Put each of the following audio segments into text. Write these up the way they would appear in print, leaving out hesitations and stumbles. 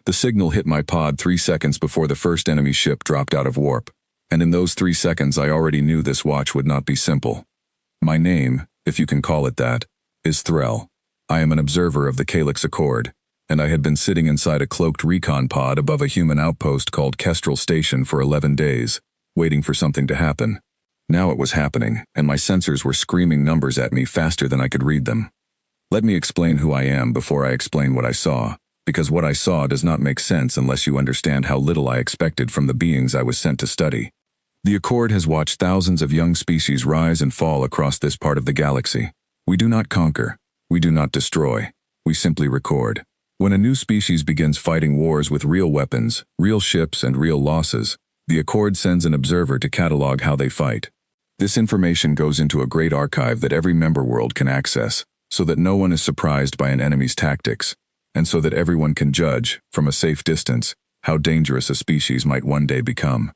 The signal hit my pod 3 seconds before the first enemy ship dropped out of warp, and in those 3 seconds I already knew this watch would not be simple. My name, if you can call it that, is Threll. I am an observer of the Calyx Accord, and I had been sitting inside a cloaked recon pod above a human outpost called Kestrel Station for 11 days, waiting for something to happen. Now it was happening, and my sensors were screaming numbers at me faster than I could read them. Let me explain who I am before I explain what I saw, because what I saw does not make sense unless you understand how little I expected from the beings I was sent to study. The Accord has watched thousands of young species rise and fall across this part of the galaxy. We do not conquer. We do not destroy. We simply record. When a new species begins fighting wars with real weapons, real ships, and real losses, the Accord sends an observer to catalog how they fight. This information goes into a great archive that every member world can access, so that no one is surprised by an enemy's tactics, and so that everyone can judge, from a safe distance, how dangerous a species might one day become.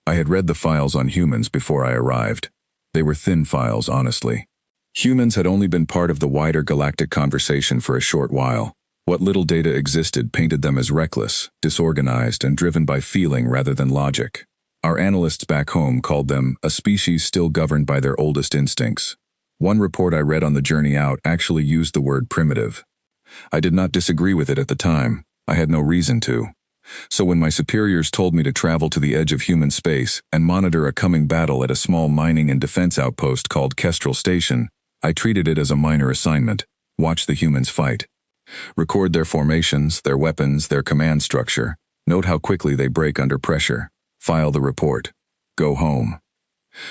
I had read the files on humans before I arrived. They were thin files, honestly. Humans had only been part of the wider galactic conversation for a short while. What little data existed painted them as reckless, disorganized, and driven by feeling rather than logic. Our analysts back home called them a species still governed by their oldest instincts. One report I read on the journey out actually used the word primitive. I did not disagree with it at the time. I had no reason to. So when my superiors told me to travel to the edge of human space and monitor a coming battle at a small mining and defense outpost called Kestrel Station, I treated it as a minor assignment. Watch the humans fight. Record their formations, their weapons, their command structure. Note how quickly they break under pressure. File the report. Go home.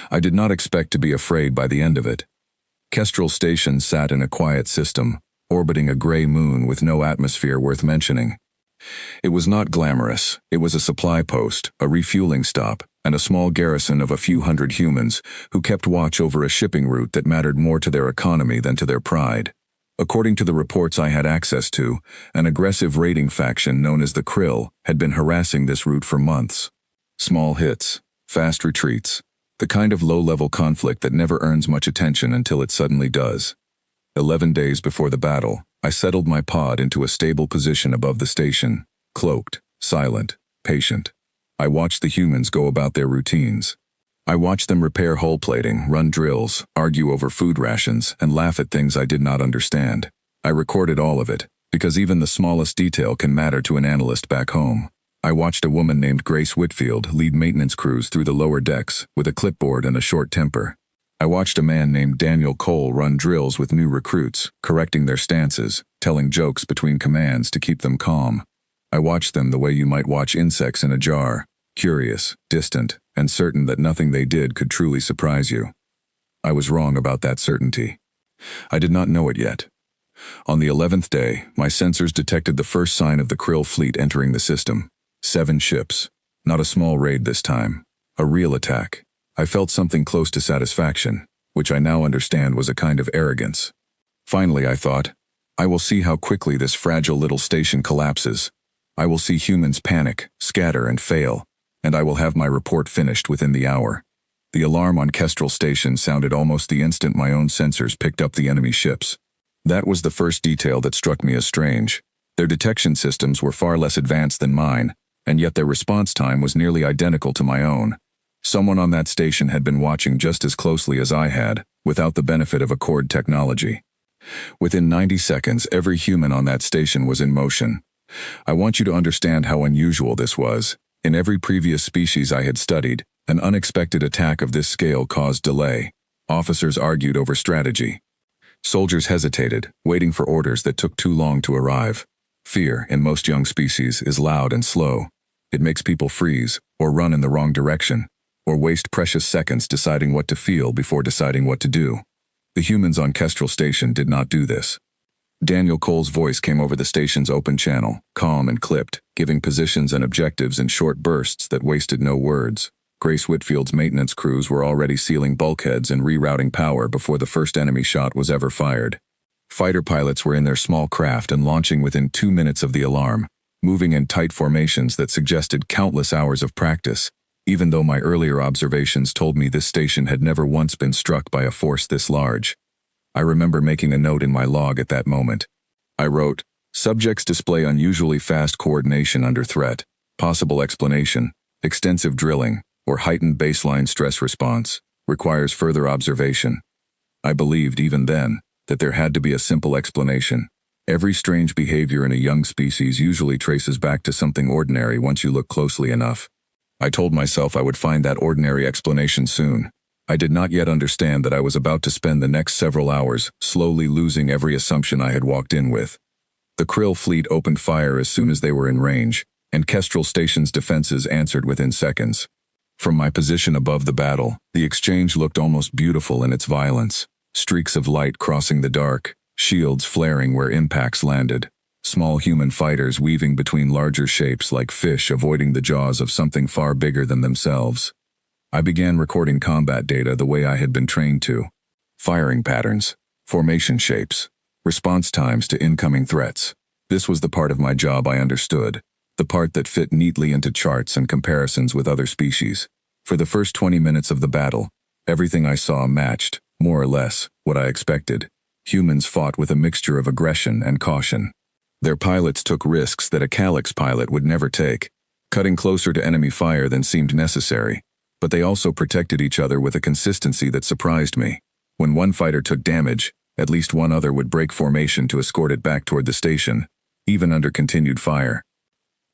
I did not expect to be afraid by the end of it. Kestrel Station sat in a quiet system, orbiting a gray moon with no atmosphere worth mentioning. It was not glamorous. It was a supply post, a refueling stop, and a small garrison of a few hundred humans who kept watch over a shipping route that mattered more to their economy than to their pride. According to the reports I had access to, an aggressive raiding faction known as the Krill had been harassing this route for months. Small hits, fast retreats, the kind of low-level conflict that never earns much attention until it suddenly does. 11 days before the battle, I settled my pod into a stable position above the station, cloaked, silent, patient. I watched the humans go about their routines. I watched them repair hull plating, run drills, argue over food rations, and laugh at things I did not understand. I recorded all of it, because even the smallest detail can matter to an analyst back home. I watched a woman named Grace Whitfield lead maintenance crews through the lower decks with a clipboard and a short temper. I watched a man named Daniel Cole run drills with new recruits, correcting their stances, telling jokes between commands to keep them calm. I watched them the way you might watch insects in a jar, curious, distant, and certain that nothing they did could truly surprise you. I was wrong about that certainty. I did not know it yet. On the 11th day, my sensors detected the first sign of the Krill fleet entering the system. 7 ships. Not a small raid this time. A real attack. I felt something close to satisfaction, which I now understand was a kind of arrogance. Finally, I thought, I will see how quickly this fragile little station collapses. I will see humans panic, scatter, and fail, and I will have my report finished within the hour. The alarm on Kestrel Station sounded almost the instant my own sensors picked up the enemy ships. That was the first detail that struck me as strange. Their detection systems were far less advanced than mine, and yet their response time was nearly identical to my own. Someone on that station had been watching just as closely as I had, without the benefit of Accord technology. Within 90 seconds, every human on that station was in motion. I want you to understand how unusual this was. In every previous species I had studied, an unexpected attack of this scale caused delay. Officers argued over strategy. Soldiers hesitated, waiting for orders that took too long to arrive. Fear, in most young species, is loud and slow. It makes people freeze, or run in the wrong direction, or waste precious seconds deciding what to feel before deciding what to do. The humans on Kestrel Station did not do this. Daniel Cole's voice came over the station's open channel, calm and clipped, giving positions and objectives in short bursts that wasted no words. Grace Whitfield's maintenance crews were already sealing bulkheads and rerouting power before the first enemy shot was ever fired. Fighter pilots were in their small craft and launching within 2 minutes of the alarm, moving in tight formations that suggested countless hours of practice, even though my earlier observations told me this station had never once been struck by a force this large. I remember making a note in my log at that moment. I wrote, Subjects display unusually fast coordination under threat, possible explanation, extensive drilling, or heightened baseline stress response, requires further observation. I believed, even then, that there had to be a simple explanation. Every strange behavior in a young species usually traces back to something ordinary once you look closely enough. I told myself I would find that ordinary explanation soon. I did not yet understand that I was about to spend the next several hours slowly losing every assumption I had walked in with. The Krill fleet opened fire as soon as they were in range, and Kestrel Station's defenses answered within seconds. From my position above the battle, the exchange looked almost beautiful in its violence. Streaks of light crossing the dark, shields flaring where impacts landed, small human fighters weaving between larger shapes like fish avoiding the jaws of something far bigger than themselves. I began recording combat data the way I had been trained to. Firing patterns, formation shapes, response times to incoming threats. This was the part of my job I understood, the part that fit neatly into charts and comparisons with other species. For the first 20 minutes of the battle, everything I saw matched, more or less, what I expected. Humans fought with a mixture of aggression and caution. Their pilots took risks that a Calyx pilot would never take, cutting closer to enemy fire than seemed necessary, but they also protected each other with a consistency that surprised me. When one fighter took damage, at least one other would break formation to escort it back toward the station, even under continued fire.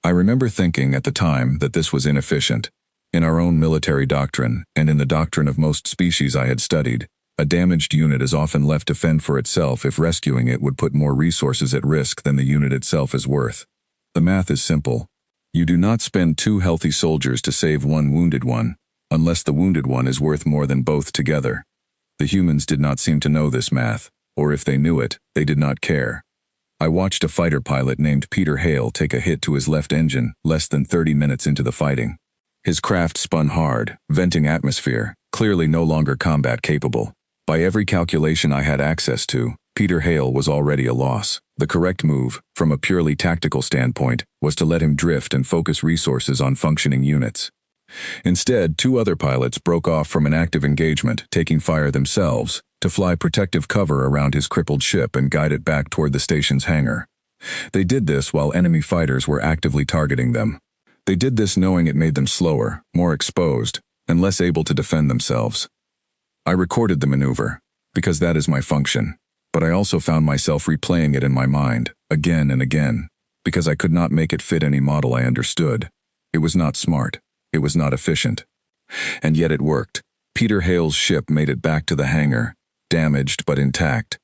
I remember thinking at the time that this was inefficient. In our own military doctrine, and in the doctrine of most species I had studied, a damaged unit is often left to fend for itself if rescuing it would put more resources at risk than the unit itself is worth. The math is simple. You do not spend 2 healthy soldiers to save 1 wounded one, unless the wounded one is worth more than both together. The humans did not seem to know this math, or if they knew it, they did not care. I watched a fighter pilot named Peter Hale take a hit to his left engine less than 30 minutes into the fighting. His craft spun hard, venting atmosphere, clearly no longer combat capable. By every calculation I had access to, Peter Hale was already a loss. The correct move, from a purely tactical standpoint, was to let him drift and focus resources on functioning units. Instead, 2 other pilots broke off from an active engagement, taking fire themselves, to fly protective cover around his crippled ship and guide it back toward the station's hangar. They did this while enemy fighters were actively targeting them. They did this knowing it made them slower, more exposed, and less able to defend themselves. I recorded the maneuver, because that is my function, but I also found myself replaying it in my mind, again and again, because I could not make it fit any model I understood. It was not smart. It was not efficient. And yet it worked. Peter Hale's ship made it back to the hangar, damaged but intact,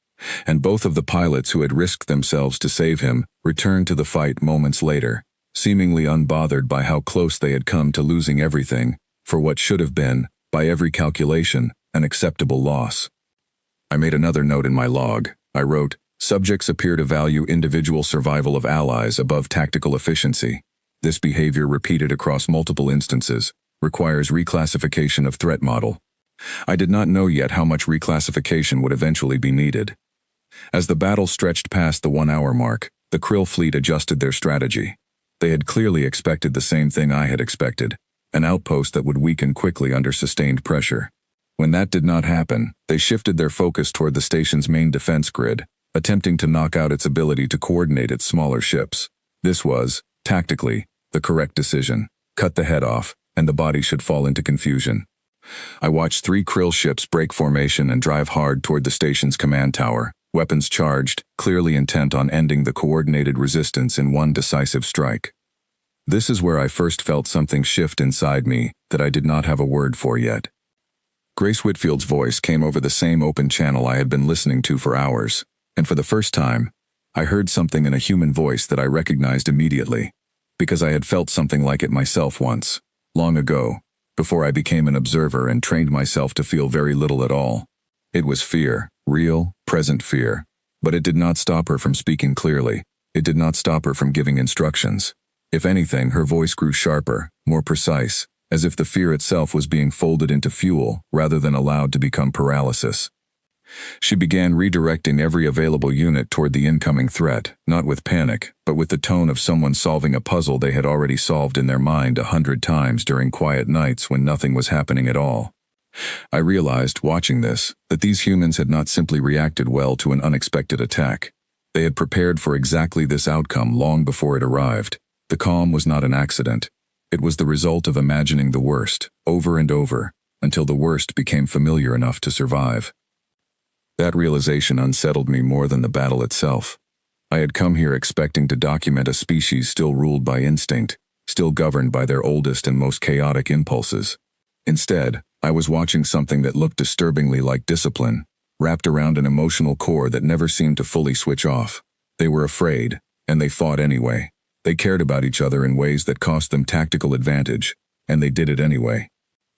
and both of the pilots who had risked themselves to save him returned to the fight moments later, seemingly unbothered by how close they had come to losing everything, for what should have been, by every calculation, an acceptable loss. I made another note in my log. I wrote, "Subjects appear to value individual survival of allies above tactical efficiency. This behavior repeated across multiple instances requires reclassification of threat model." I did not know yet how much reclassification would eventually be needed. As the battle stretched past the 1-hour mark, the Krill fleet adjusted their strategy. They had clearly expected the same thing I had expected, an outpost that would weaken quickly under sustained pressure. When that did not happen, they shifted their focus toward the station's main defense grid, attempting to knock out its ability to coordinate its smaller ships. This was, tactically, the correct decision. Cut the head off, and the body should fall into confusion. I watched 3 Krill ships break formation and drive hard toward the station's command tower, weapons charged, clearly intent on ending the coordinated resistance in one decisive strike. This is where I first felt something shift inside me that I did not have a word for yet. Grace Whitfield's voice came over the same open channel I had been listening to for hours, and for the first time, I heard something in a human voice that I recognized immediately, because I had felt something like it myself once, long ago, before I became an observer and trained myself to feel very little at all. It was fear, real, present fear, but it did not stop her from speaking clearly. It did not stop her from giving instructions. If anything, her voice grew sharper, more precise, as if the fear itself was being folded into fuel rather than allowed to become paralysis. She began redirecting every available unit toward the incoming threat, not with panic, but with the tone of someone solving a puzzle they had already solved in their mind 100 times during quiet nights when nothing was happening at all. I realized, watching this, that these humans had not simply reacted well to an unexpected attack. They had prepared for exactly this outcome long before it arrived. The calm was not an accident. It was the result of imagining the worst, over and over, until the worst became familiar enough to survive. That realization unsettled me more than the battle itself. I had come here expecting to document a species still ruled by instinct, still governed by their oldest and most chaotic impulses. Instead, I was watching something that looked disturbingly like discipline, wrapped around an emotional core that never seemed to fully switch off. They were afraid, and they fought anyway. They cared about each other in ways that cost them tactical advantage, and they did it anyway.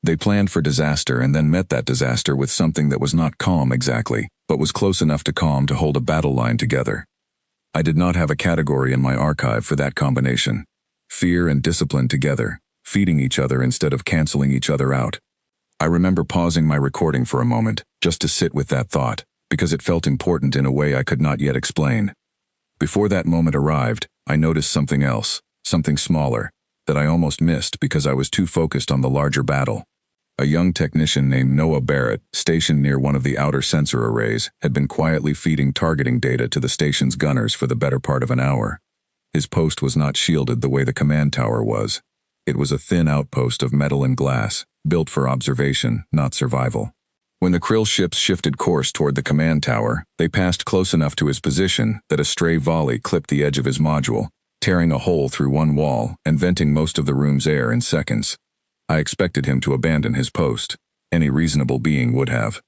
They planned for disaster and then met that disaster with something that was not calm exactly, but was close enough to calm to hold a battle line together. I did not have a category in my archive for that combination. Fear and discipline together, feeding each other instead of canceling each other out. I remember pausing my recording for a moment, just to sit with that thought, because it felt important in a way I could not yet explain. Before that moment arrived, I noticed something else, something smaller, that I almost missed because I was too focused on the larger battle. A young technician named Noah Barrett, stationed near one of the outer sensor arrays, had been quietly feeding targeting data to the station's gunners for the better part of an hour. His post was not shielded the way the command tower was. It was a thin outpost of metal and glass, built for observation, not survival. When the Krill ships shifted course toward the command tower, they passed close enough to his position that a stray volley clipped the edge of his module, tearing a hole through one wall and venting most of the room's air in seconds. I expected him to abandon his post. Any reasonable being would have.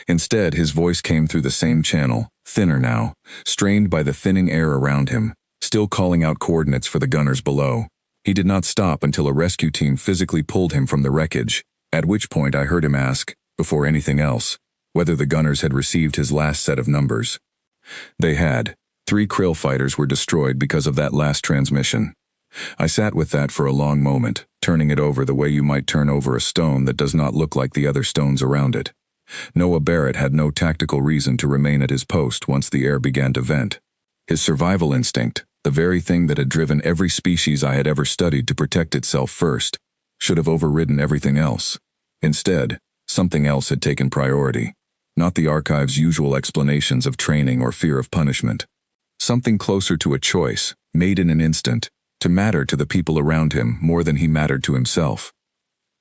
Instead, his voice came through the same channel, thinner now, strained by the thinning air around him, still calling out coordinates for the gunners below. He did not stop until a rescue team physically pulled him from the wreckage, at which point I heard him ask, before anything else, whether the gunners had received his last set of numbers. They had. 3 Krill fighters were destroyed because of that last transmission. I sat with that for a long moment, turning it over the way you might turn over a stone that does not look like the other stones around it. Noah Barrett had no tactical reason to remain at his post once the air began to vent. His survival instinct, the very thing that had driven every species I had ever studied to protect itself first, should have overridden everything else. Instead, something else had taken priority. Not the archive's usual explanations of training or fear of punishment. Something closer to a choice, made in an instant, to matter to the people around him more than he mattered to himself.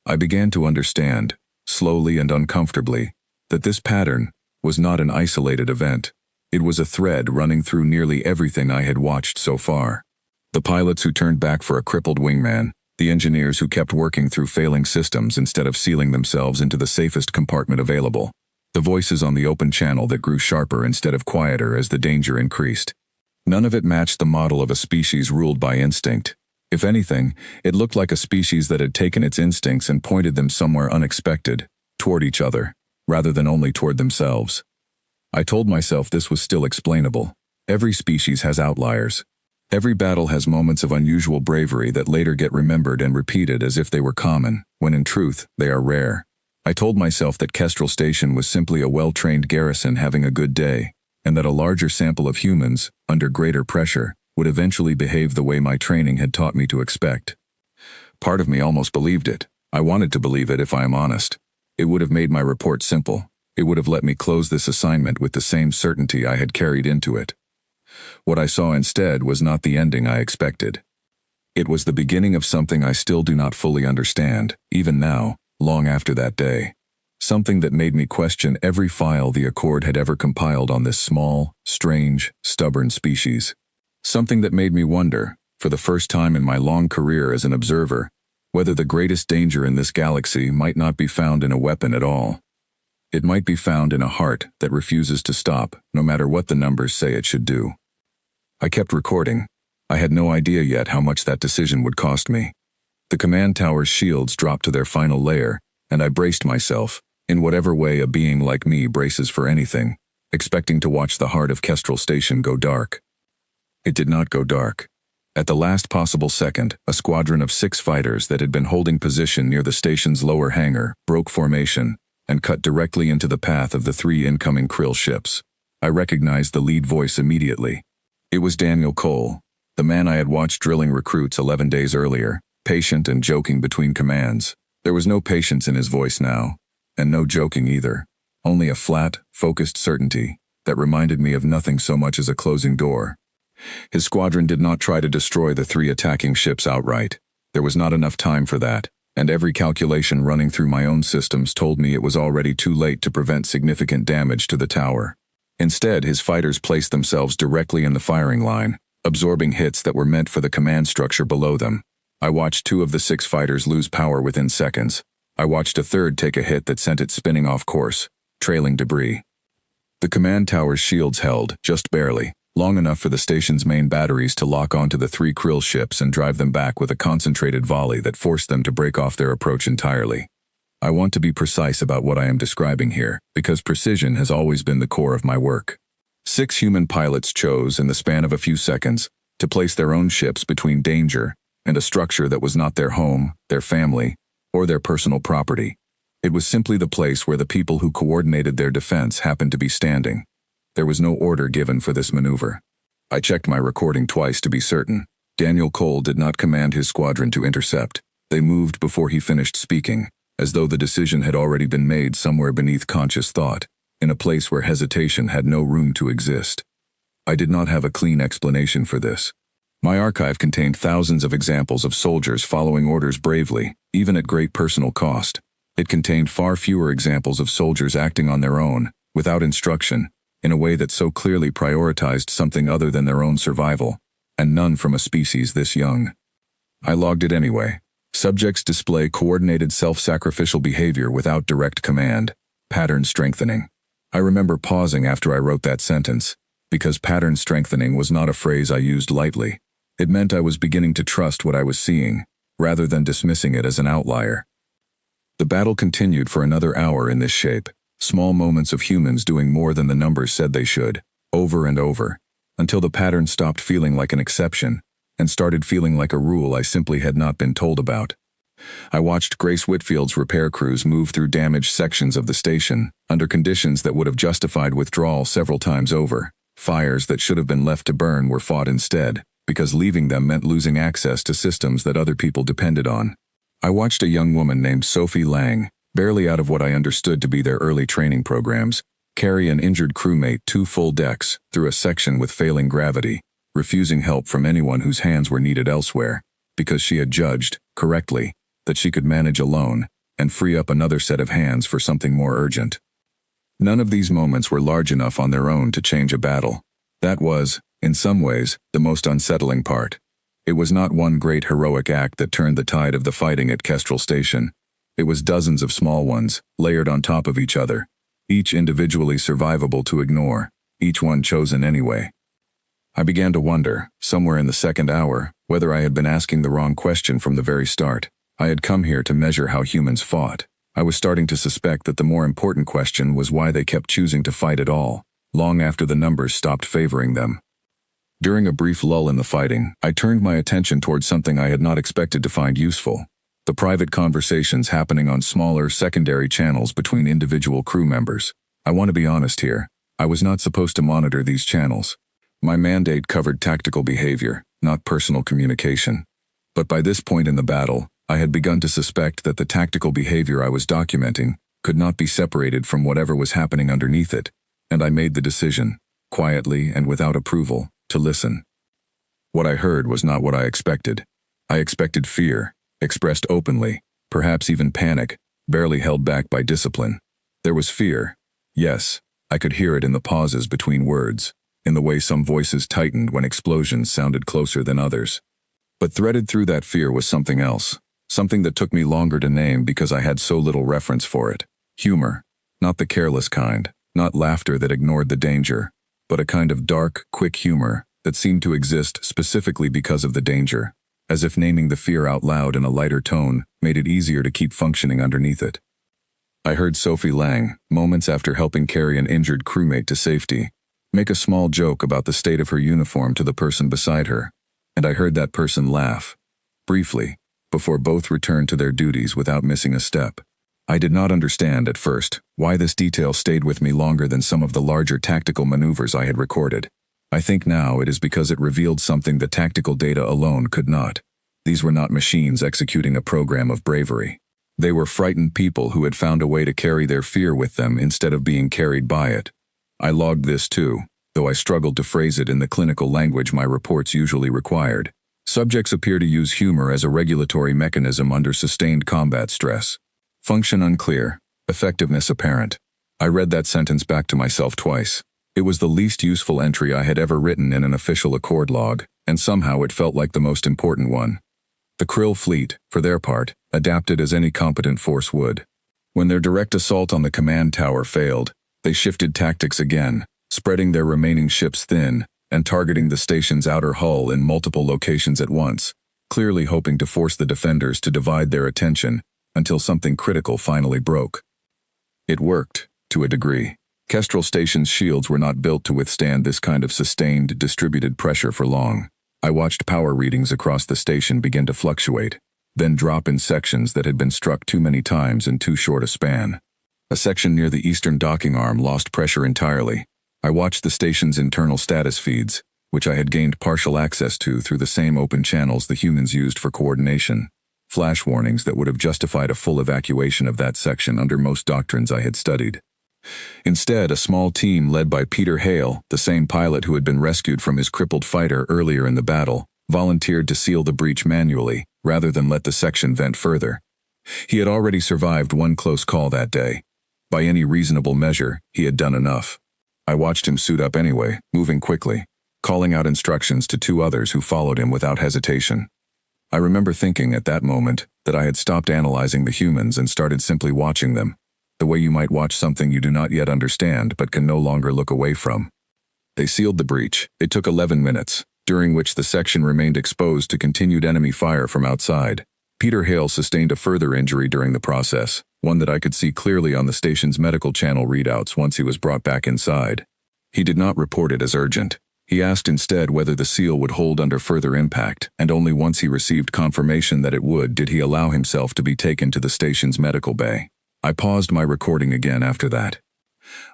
I began to understand, slowly and uncomfortably, that this pattern was not an isolated event. It was a thread running through nearly everything I had watched so far. The pilots who turned back for a crippled wingman, the engineers who kept working through failing systems instead of sealing themselves into the safest compartment available, the voices on the open channel that grew sharper instead of quieter as the danger increased. None of it matched the model of a species ruled by instinct. If anything, it looked like a species that had taken its instincts and pointed them somewhere unexpected, toward each other, rather than only toward themselves. I told myself this was still explainable. Every species has outliers. Every battle has moments of unusual bravery that later get remembered and repeated as if they were common, when in truth, they are rare. I told myself that Kestrel Station was simply a well-trained garrison having a good day, and that a larger sample of humans, under greater pressure, would eventually behave the way my training had taught me to expect. Part of me almost believed it. I wanted to believe it if I am honest. It would have made my report simple. It would have let me close this assignment with the same certainty I had carried into it. What I saw instead was not the ending I expected. It was the beginning of something I still do not fully understand, even now, long after that day. Something that made me question every file the Accord had ever compiled on this small, strange, stubborn species. Something that made me wonder, for the first time in my long career as an observer, whether the greatest danger in this galaxy might not be found in a weapon at all. It might be found in a heart that refuses to stop, no matter what the numbers say it should do. I kept recording. I had no idea yet how much that decision would cost me. The command tower's shields dropped to their final layer, and I braced myself, in whatever way a being like me braces for anything, expecting to watch the heart of Kestrel Station go dark. It did not go dark. At the last possible second, a squadron of 6 fighters that had been holding position near the station's lower hangar broke formation and cut directly into the path of the 3 incoming Krill ships. I recognized the lead voice immediately. It was Daniel Cole, the man I had watched drilling recruits 11 days earlier, patient and joking between commands. There was no patience in his voice now, and no joking either, only a flat, focused certainty. that reminded me of nothing so much as a closing door. His squadron did not try to destroy the 3 attacking ships outright. There was not enough time for that, and every calculation running through my own systems told me it was already too late to prevent significant damage to the tower. Instead, his fighters placed themselves directly in the firing line, absorbing hits that were meant for the command structure below them. I watched 2 of the 6 fighters lose power within seconds. I watched a third take a hit that sent it spinning off course, trailing debris. The command tower's shields held, just barely, long enough for the station's main batteries to lock onto the 3 krill ships and drive them back with a concentrated volley that forced them to break off their approach entirely. I want to be precise about what I am describing here, because precision has always been the core of my work. 6 human pilots chose, in the span of a few seconds, to place their own ships between danger and a structure that was not their home, their family, or their personal property. It was simply the place where the people who coordinated their defense happened to be standing. There was no order given for this maneuver. I checked my recording twice to be certain. Daniel Cole did not command his squadron to intercept. They moved before he finished speaking, as though the decision had already been made somewhere beneath conscious thought, in a place where hesitation had no room to exist. I did not have a clean explanation for this. My archive contained thousands of examples of soldiers following orders bravely, even at great personal cost. It contained far fewer examples of soldiers acting on their own, without instruction, in a way that so clearly prioritized something other than their own survival, and none from a species this young. I logged it anyway. Subjects display coordinated self-sacrificial behavior without direct command. Pattern strengthening. I remember pausing after I wrote that sentence, because pattern strengthening was not a phrase I used lightly. It meant I was beginning to trust what I was seeing, rather than dismissing it as an outlier. The battle continued for another hour in this shape, small moments of humans doing more than the numbers said they should, over and over, until the pattern stopped feeling like an exception, and started feeling like a rule I simply had not been told about. I watched Grace Whitfield's repair crews move through damaged sections of the station, under conditions that would have justified withdrawal several times over. Fires that should have been left to burn were fought instead, because leaving them meant losing access to systems that other people depended on. I watched a young woman named Sophie Lang, barely out of what I understood to be their early training programs, carry an injured crewmate 2 full decks through a section with failing gravity, refusing help from anyone whose hands were needed elsewhere, because she had judged, correctly, that she could manage alone and free up another set of hands for something more urgent. None of these moments were large enough on their own to change a battle. That was, in some ways, the most unsettling part. It was not one great heroic act that turned the tide of the fighting at Kestrel Station. It was dozens of small ones, layered on top of each other, each individually survivable to ignore, each one chosen anyway. I began to wonder, somewhere in the second hour, whether I had been asking the wrong question from the very start. I had come here to measure how humans fought. I was starting to suspect that the more important question was why they kept choosing to fight at all, long after the numbers stopped favoring them. During a brief lull in the fighting, I turned my attention towards something I had not expected to find useful: the private conversations happening on smaller, secondary channels between individual crew members. I want to be honest here. I was not supposed to monitor these channels. My mandate covered tactical behavior, not personal communication. But by this point in the battle, I had begun to suspect that the tactical behavior I was documenting could not be separated from whatever was happening underneath it, and I made the decision, quietly and without approval, to listen. What I heard was not what I expected. I expected fear, expressed openly, perhaps even panic, barely held back by discipline. There was fear. Yes, I could hear it in the pauses between words, in the way some voices tightened when explosions sounded closer than others. But threaded through that fear was something else, something that took me longer to name because I had so little reference for it. Humor. Not the careless kind, not laughter that ignored the danger, but a kind of dark, quick humor that seemed to exist specifically because of the danger, as if naming the fear out loud in a lighter tone made it easier to keep functioning underneath it. I heard Sophie Lang, moments after helping carry an injured crewmate to safety, make a small joke about the state of her uniform to the person beside her, and I heard that person laugh, briefly, before both returned to their duties without missing a step. I did not understand at first why this detail stayed with me longer than some of the larger tactical maneuvers I had recorded. I think now it is because it revealed something the tactical data alone could not. These were not machines executing a program of bravery. They were frightened people who had found a way to carry their fear with them instead of being carried by it. I logged this too, though I struggled to phrase it in the clinical language my reports usually required. Subjects appear to use humor as a regulatory mechanism under sustained combat stress. Function unclear. Effectiveness apparent. I read that sentence back to myself twice. It was the least useful entry I had ever written in an official Accord log, and somehow it felt like the most important one. The Krill fleet, for their part, adapted as any competent force would. When their direct assault on the command tower failed, they shifted tactics again, spreading their remaining ships thin and targeting the station's outer hull in multiple locations at once, clearly hoping to force the defenders to divide their attention until something critical finally broke. It worked, to a degree. Kestrel Station's shields were not built to withstand this kind of sustained, distributed pressure for long. I watched power readings across the station begin to fluctuate, then drop in sections that had been struck too many times in too short a span. A section near the eastern docking arm lost pressure entirely. I watched the station's internal status feeds, which I had gained partial access to through the same open channels the humans used for coordination. Flash warnings that would have justified a full evacuation of that section under most doctrines I had studied. Instead, a small team led by Peter Hale, the same pilot who had been rescued from his crippled fighter earlier in the battle, volunteered to seal the breach manually, rather than let the section vent further. He had already survived one close call that day. By any reasonable measure, he had done enough. I watched him suit up anyway, moving quickly, calling out instructions to two others who followed him without hesitation. I remember thinking at that moment that I had stopped analyzing the humans and started simply watching them, the way you might watch something you do not yet understand but can no longer look away from. They sealed the breach. It took 11 minutes, during which the section remained exposed to continued enemy fire from outside. Peter Hale sustained a further injury during the process, one that I could see clearly on the station's medical channel readouts once he was brought back inside. He did not report it as urgent. He asked instead whether the seal would hold under further impact, and only once he received confirmation that it would did he allow himself to be taken to the station's medical bay. I paused my recording again after that.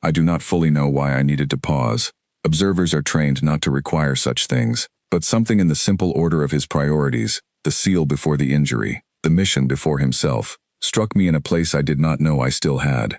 I do not fully know why I needed to pause. Observers are trained not to require such things, but something in the simple order of his priorities, the seal before the injury, the mission before himself, struck me in a place I did not know I still had.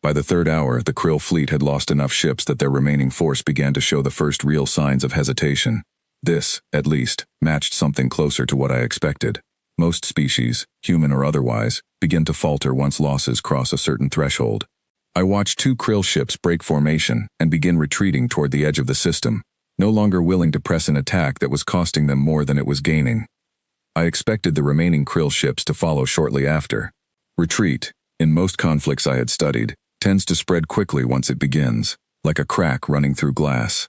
By the third hour, the Krill fleet had lost enough ships that their remaining force began to show the first real signs of hesitation. This, at least, matched something closer to what I expected. Most species, human or otherwise, begin to falter once losses cross a certain threshold. I watched two Krill ships break formation and begin retreating toward the edge of the system, no longer willing to press an attack that was costing them more than it was gaining. I expected the remaining Krill ships to follow shortly after. Retreat, in most conflicts I had studied, tends to spread quickly once it begins, like a crack running through glass.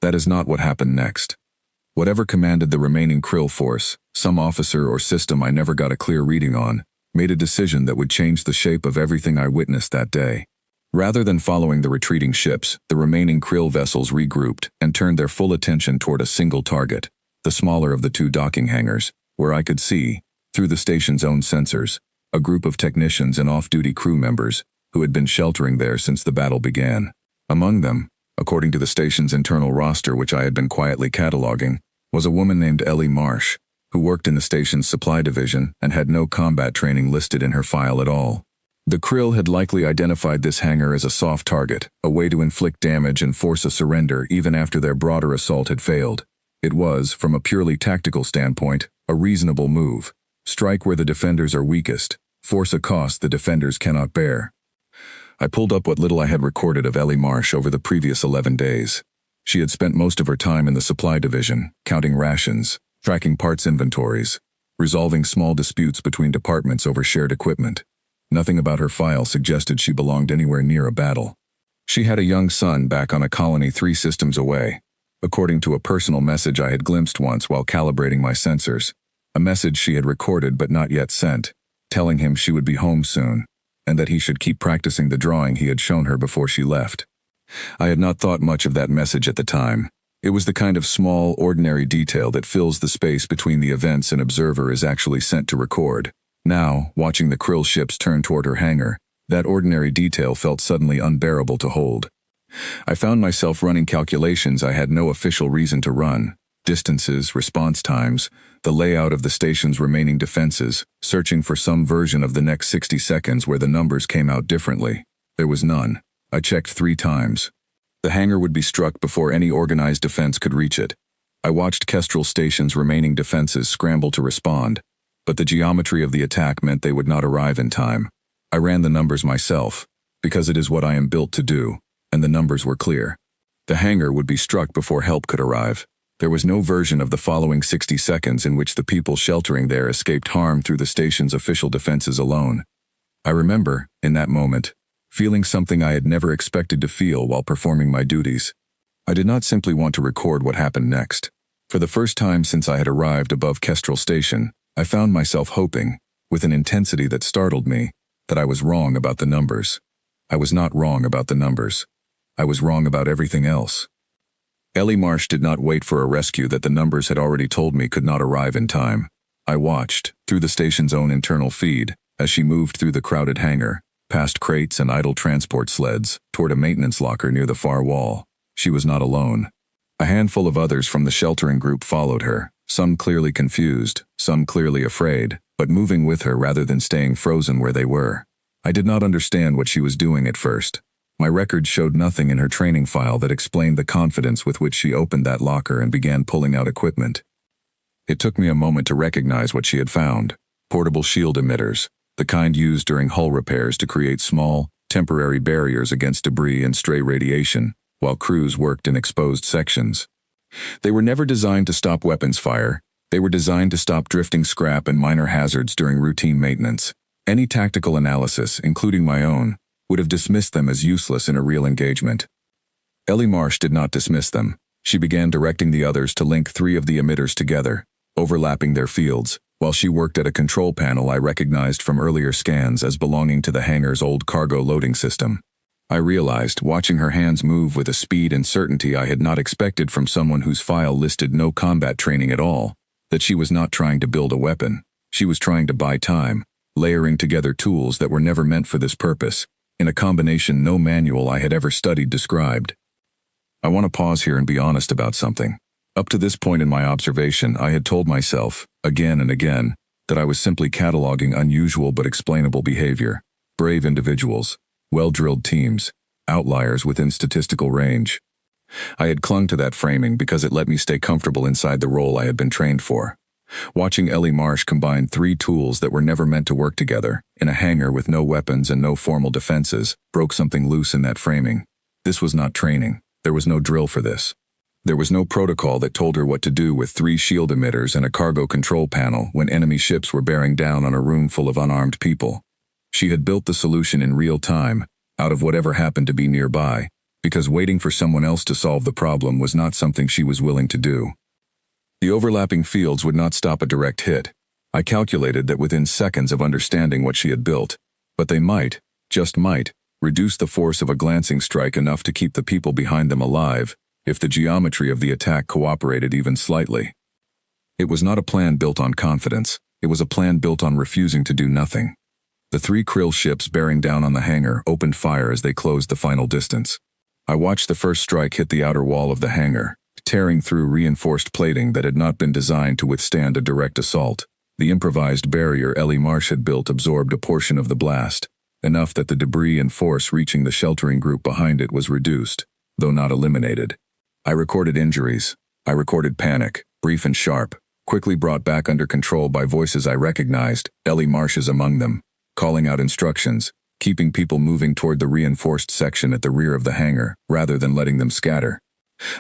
That is not what happened next. Whatever commanded the remaining Krill force, some officer or system I never got a clear reading on, made a decision that would change the shape of everything I witnessed that day. Rather than following the retreating ships, the remaining Krill vessels regrouped and turned their full attention toward a single target, the smaller of the two docking hangars, where I could see, through the station's own sensors, a group of technicians and off-duty crew members who had been sheltering there since the battle began. Among them, according to the station's internal roster which I had been quietly cataloging, was a woman named Ellie Marsh, who worked in the station's supply division and had no combat training listed in her file at all. The Krill had likely identified this hangar as a soft target, a way to inflict damage and force a surrender even after their broader assault had failed. It was, from a purely tactical standpoint, a reasonable move. Strike where the defenders are weakest, force a cost the defenders cannot bear. I pulled up what little I had recorded of Ellie Marsh over the previous 11 days. She had spent most of her time in the supply division, counting rations, tracking parts inventories, resolving small disputes between departments over shared equipment. Nothing about her file suggested she belonged anywhere near a battle. She had a young son back on a colony 3 systems away, according to a personal message I had glimpsed once while calibrating my sensors, a message she had recorded but not yet sent, telling him she would be home soon, and that he should keep practicing the drawing he had shown her before she left. I had not thought much of that message at the time. It was the kind of small, ordinary detail that fills the space between the events an observer is actually sent to record. Now, watching the Krill ships turn toward her hangar, that ordinary detail felt suddenly unbearable to hold. I found myself running calculations I had no official reason to run. Distances, response times, the layout of the station's remaining defenses, searching for some version of the next 60 seconds where the numbers came out differently. There was none. I checked 3 times, The hangar would be struck before any organized defense could reach it. I watched Kestrel Station's remaining defenses scramble to respond, but the geometry of the attack meant they would not arrive in time. I ran the numbers myself, because it is what I am built to do, and the numbers were clear. The hangar would be struck before help could arrive. There was no version of the following 60 seconds in which the people sheltering there escaped harm through the station's official defenses alone. I remember, in that moment, feeling something I had never expected to feel while performing my duties. I did not simply want to record what happened next. For the first time since I had arrived above Kestrel Station, I found myself hoping, with an intensity that startled me, that I was wrong about the numbers. I was not wrong about the numbers. I was wrong about everything else. Ellie Marsh did not wait for a rescue that the numbers had already told me could not arrive in time. I watched, through the station's own internal feed, as she moved through the crowded hangar, past crates and idle transport sleds, toward a maintenance locker near the far wall. She was not alone. A handful of others from the sheltering group followed her, some clearly confused, some clearly afraid, but moving with her rather than staying frozen where they were. I did not understand what she was doing at first. My record showed nothing in her training file that explained the confidence with which she opened that locker and began pulling out equipment. It took me a moment to recognize what she had found: portable shield emitters, the kind used during hull repairs to create small, temporary barriers against debris and stray radiation, while crews worked in exposed sections. They were never designed to stop weapons fire. They were designed to stop drifting scrap and minor hazards during routine maintenance. Any tactical analysis, including my own, would have dismissed them as useless in a real engagement. Ellie Marsh did not dismiss them. She began directing the others to link 3 of the emitters together, overlapping their fields, while she worked at a control panel I recognized from earlier scans as belonging to the hangar's old cargo loading system. I realized, watching her hands move with a speed and certainty I had not expected from someone whose file listed no combat training at all, that she was not trying to build a weapon. She was trying to buy time, layering together tools that were never meant for this purpose, in a combination no manual I had ever studied described. I want to pause here and be honest about something. Up to this point in my observation, I had told myself, again and again, that I was simply cataloging unusual but explainable behavior, brave individuals, well-drilled teams, outliers within statistical range. I had clung to that framing because it let me stay comfortable inside the role I had been trained for. Watching Ellie Marsh combine 3 tools that were never meant to work together, in a hangar with no weapons and no formal defenses, broke something loose in that framing. This was not training. There was no drill for this. There was no protocol that told her what to do with 3 shield emitters and a cargo control panel when enemy ships were bearing down on a room full of unarmed people. She had built the solution in real time, out of whatever happened to be nearby, because waiting for someone else to solve the problem was not something she was willing to do. The overlapping fields would not stop a direct hit. I calculated that within seconds of understanding what she had built, but they might, just might, reduce the force of a glancing strike enough to keep the people behind them alive, if the geometry of the attack cooperated even slightly. It was not a plan built on confidence. It was a plan built on refusing to do nothing. The 3 krill ships bearing down on the hangar opened fire as they closed the final distance. I watched the first strike hit the outer wall of the hangar, tearing through reinforced plating that had not been designed to withstand a direct assault. The improvised barrier Ellie Marsh had built absorbed a portion of the blast, enough that the debris and force reaching the sheltering group behind it was reduced, though not eliminated. I recorded injuries. I recorded panic, brief and sharp, quickly brought back under control by voices I recognized, Ellie Marsh's among them, calling out instructions, keeping people moving toward the reinforced section at the rear of the hangar, rather than letting them scatter.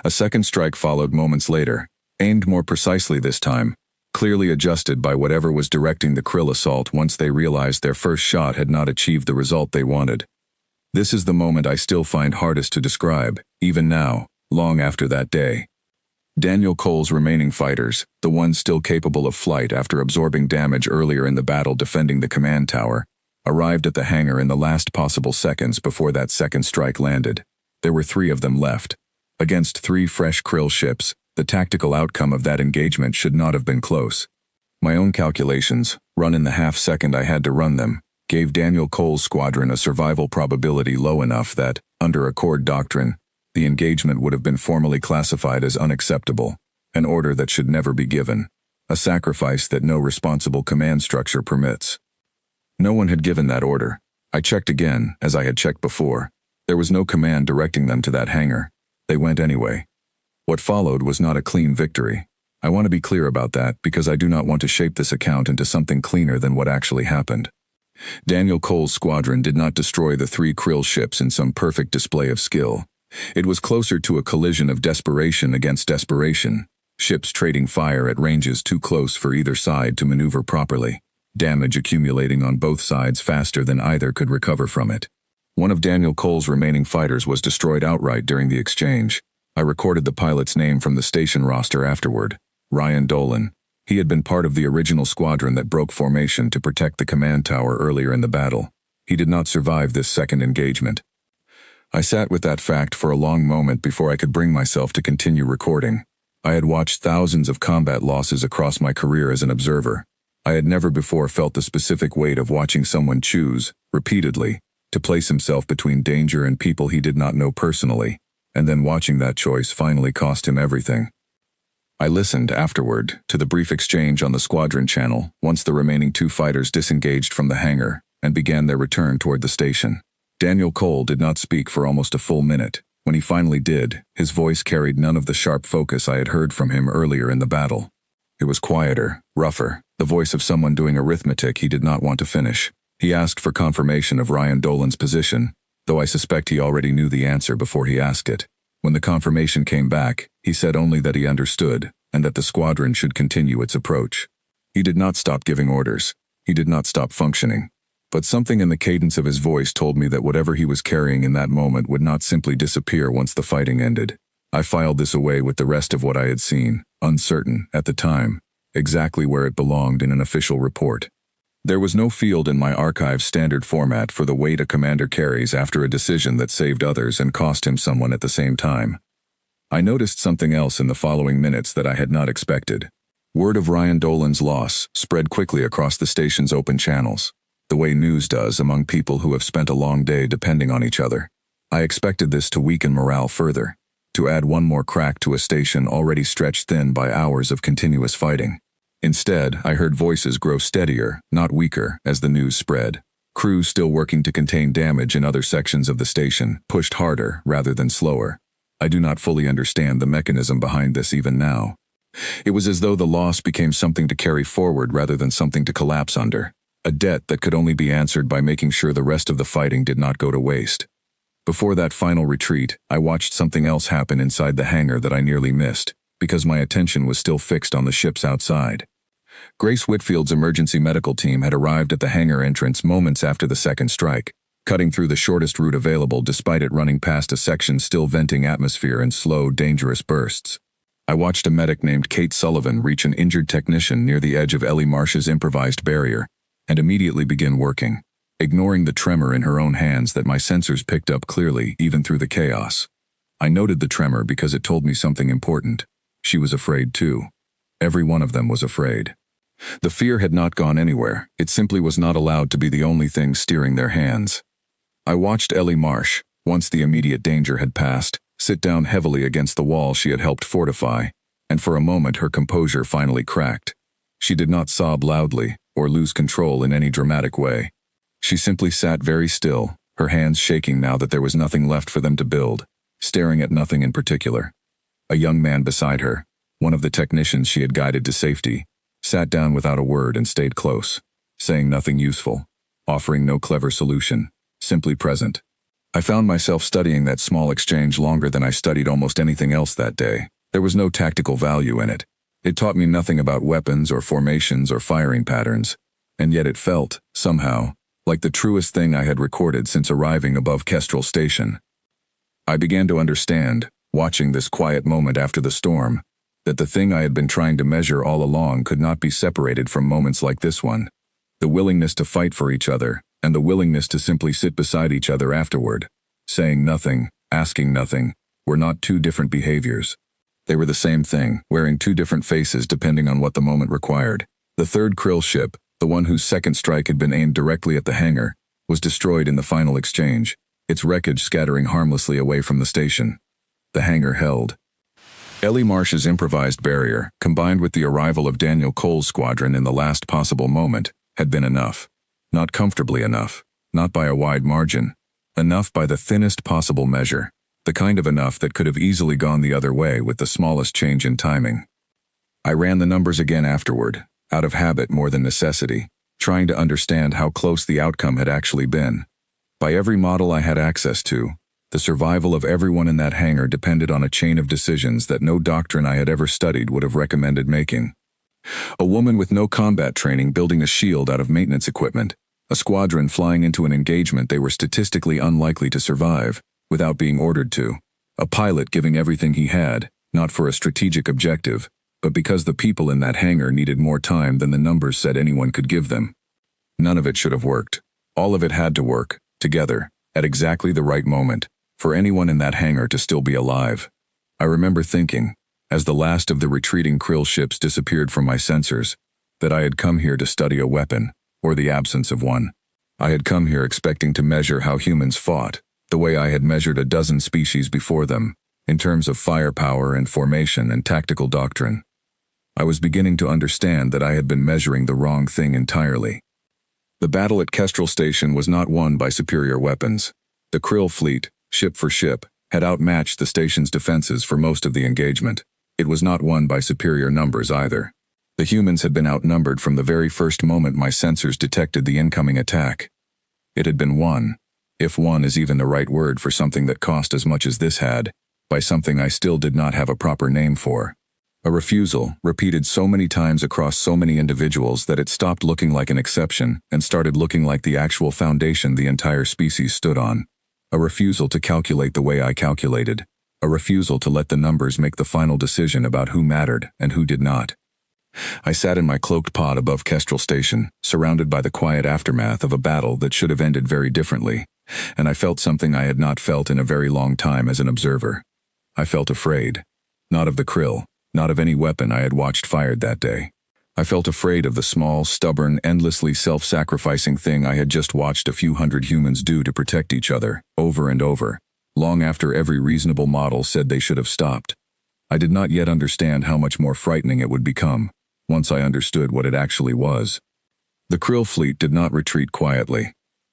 A second strike followed moments later, aimed more precisely this time, clearly adjusted by whatever was directing the krill assault once they realized their first shot had not achieved the result they wanted. This is the moment I still find hardest to describe, even now, long after that day. Daniel Cole's remaining fighters, the ones still capable of flight after absorbing damage earlier in the battle defending the command tower, arrived at the hangar in the last possible seconds before that second strike landed. There were 3 of them left. Against 3 fresh krill ships, the tactical outcome of that engagement should not have been close. My own calculations, run in the half-second I had to run them, gave Daniel Cole's squadron a survival probability low enough that, under Accord doctrine, the engagement would have been formally classified as unacceptable, an order that should never be given, a sacrifice that no responsible command structure permits. No one had given that order. I checked again, as I had checked before. There was no command directing them to that hangar. They went anyway. What followed was not a clean victory. I want to be clear about that because I do not want to shape this account into something cleaner than what actually happened. Daniel Cole's squadron did not destroy the 3 Krill ships in some perfect display of skill. It was closer to a collision of desperation against desperation, ships trading fire at ranges too close for either side to maneuver properly, damage accumulating on both sides faster than either could recover from it. One of Daniel Cole's remaining fighters was destroyed outright during the exchange. I recorded the pilot's name from the station roster afterward, Ryan Dolan. He had been part of the original squadron that broke formation to protect the command tower earlier in the battle. He did not survive this second engagement. I sat with that fact for a long moment before I could bring myself to continue recording. I had watched thousands of combat losses across my career as an observer. I had never before felt the specific weight of watching someone choose, repeatedly, to place himself between danger and people he did not know personally, and then watching that choice finally cost him everything. I listened, afterward, to the brief exchange on the squadron channel once the remaining 2 fighters disengaged from the hangar and began their return toward the station. Daniel Cole did not speak for almost a full minute. When he finally did, his voice carried none of the sharp focus I had heard from him earlier in the battle. It was quieter, rougher, the voice of someone doing arithmetic he did not want to finish. He asked for confirmation of Ryan Dolan's position, though I suspect he already knew the answer before he asked it. When the confirmation came back, he said only that he understood, and that the squadron should continue its approach. He did not stop giving orders. He did not stop functioning. But something in the cadence of his voice told me that whatever he was carrying in that moment would not simply disappear once the fighting ended. I filed this away with the rest of what I had seen, uncertain, at the time, exactly where it belonged in an official report. There was no field in my archive's standard format for the weight a commander carries after a decision that saved others and cost him someone at the same time. I noticed something else in the following minutes that I had not expected. Word of Ryan Dolan's loss spread quickly across the station's open channels, the way news does among people who have spent a long day depending on each other. I expected this to weaken morale further, to add one more crack to a station already stretched thin by hours of continuous fighting. Instead, I heard voices grow steadier, not weaker, as the news spread. Crews still working to contain damage in other sections of the station pushed harder rather than slower. I do not fully understand the mechanism behind this even now. It was as though the loss became something to carry forward rather than something to collapse under, a debt that could only be answered by making sure the rest of the fighting did not go to waste. Before that final retreat, I watched something else happen inside the hangar that I nearly missed, because my attention was still fixed on the ships outside. Grace Whitfield's emergency medical team had arrived at the hangar entrance moments after the second strike, cutting through the shortest route available despite it running past a section still venting atmosphere in slow, dangerous bursts. I watched a medic named Kate Sullivan reach an injured technician near the edge of Ellie Marsh's improvised barrier, and immediately begin working, ignoring the tremor in her own hands that my sensors picked up clearly even through the chaos. I noted the tremor because it told me something important. She was afraid too. Every one of them was afraid. The fear had not gone anywhere. It simply was not allowed to be the only thing steering their hands. I watched Ellie Marsh, once the immediate danger had passed, sit down heavily against the wall she had helped fortify, and for a moment her composure finally cracked. She did not sob loudly or lose control in any dramatic way. She simply sat very still, her hands shaking now that there was nothing left for them to build, staring at nothing in particular. A young man beside her, one of the technicians she had guided to safety, sat down without a word and stayed close, saying nothing useful, offering no clever solution, simply present. I found myself studying that small exchange longer than I studied almost anything else that day. There was no tactical value in it. It taught me nothing about weapons or formations or firing patterns, and yet it felt, somehow, like the truest thing I had recorded since arriving above Kestrel Station. I began to understand, watching this quiet moment after the storm, that the thing I had been trying to measure all along could not be separated from moments like this one. The willingness to fight for each other, and the willingness to simply sit beside each other afterward, saying nothing, asking nothing, were not two different behaviors. They were the same thing, wearing two different faces depending on what the moment required. The third Krill ship, the one whose second strike had been aimed directly at the hangar, was destroyed in the final exchange, its wreckage scattering harmlessly away from the station. The hangar held. Ellie Marsh's improvised barrier, combined with the arrival of Daniel Cole's squadron in the last possible moment, had been enough. Not comfortably enough, not by a wide margin. Enough by the thinnest possible measure. The kind of enough that could have easily gone the other way with the smallest change in timing. I ran the numbers again afterward, out of habit more than necessity, trying to understand how close the outcome had actually been. By every model I had access to, the survival of everyone in that hangar depended on a chain of decisions that no doctrine I had ever studied would have recommended making. A woman with no combat training building a shield out of maintenance equipment, a squadron flying into an engagement they were statistically unlikely to survive, without being ordered to, a pilot giving everything he had, not for a strategic objective, but because the people in that hangar needed more time than the numbers said anyone could give them. None of it should have worked. All of it had to work, together, at exactly the right moment, for anyone in that hangar to still be alive. I remember thinking, as the last of the retreating krill ships disappeared from my sensors, that I had come here to study a weapon, or the absence of one. I had come here expecting to measure how humans fought, the way I had measured a dozen species before them, in terms of firepower and formation and tactical doctrine. I was beginning to understand that I had been measuring the wrong thing entirely. The battle at Kestrel Station was not won by superior weapons. The krill fleet, ship for ship, had outmatched the station's defenses for most of the engagement. It was not won by superior numbers either. The humans had been outnumbered from the very first moment my sensors detected the incoming attack. It had been won, if won is even the right word for something that cost as much as this had, by something I still did not have a proper name for. A refusal, repeated so many times across so many individuals that it stopped looking like an exception and started looking like the actual foundation the entire species stood on. A refusal to calculate the way I calculated. A refusal to let the numbers make the final decision about who mattered and who did not. I sat in my cloaked pod above Kestrel Station, surrounded by the quiet aftermath of a battle that should have ended very differently, and I felt something I had not felt in a very long time as an observer. I felt afraid. Not of the krill, not of any weapon I had watched fired that day. I felt afraid of the small, stubborn, endlessly self-sacrificing thing I had just watched a few hundred humans do to protect each other, over and over, long after every reasonable model said they should have stopped. I did not yet understand how much more frightening it would become, once I understood what it actually was. The krill fleet did not retreat quietly.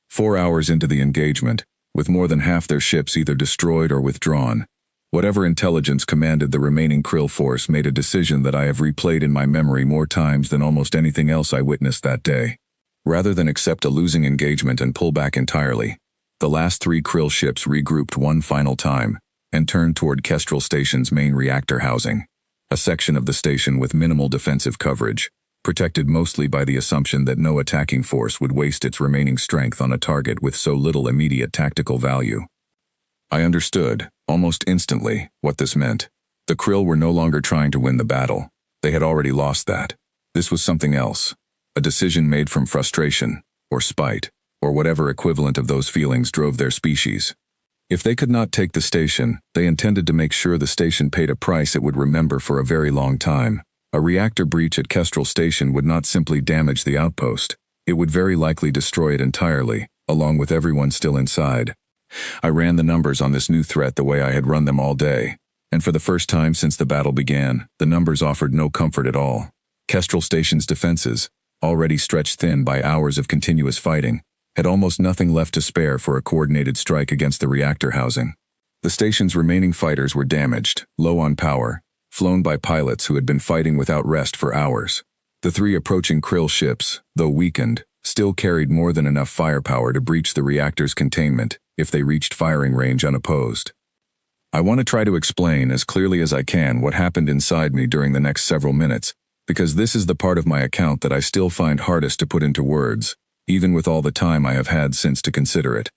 4 hours into the engagement, with more than half their ships either destroyed or withdrawn, whatever intelligence commanded the remaining krill force made a decision that I have replayed in my memory more times than almost anything else I witnessed that day. Rather than accept a losing engagement and pull back entirely, the last 3 krill ships regrouped one final time and turned toward Kestrel Station's main reactor housing, a section of the station with minimal defensive coverage, protected mostly by the assumption that no attacking force would waste its remaining strength on a target with so little immediate tactical value. I understood, almost instantly, what this meant. The krill were no longer trying to win the battle. They had already lost that. This was something else. A decision made from frustration, or spite, or whatever equivalent of those feelings drove their species. If they could not take the station, they intended to make sure the station paid a price it would remember for a very long time. A reactor breach at Kestrel Station would not simply damage the outpost. It would very likely destroy it entirely, along with everyone still inside. I ran the numbers on this new threat the way I had run them all day, and for the first time since the battle began, the numbers offered no comfort at all. Kestrel Station's defenses, already stretched thin by hours of continuous fighting, had almost nothing left to spare for a coordinated strike against the reactor housing. The station's remaining fighters were damaged, low on power, flown by pilots who had been fighting without rest for hours. The 3 approaching krill ships, though weakened, still carried more than enough firepower to breach the reactor's containment if they reached firing range unopposed. I want to try to explain as clearly as I can what happened inside me during the next several minutes, because this is the part of my account that I still find hardest to put into words, even with all the time I have had since to consider it.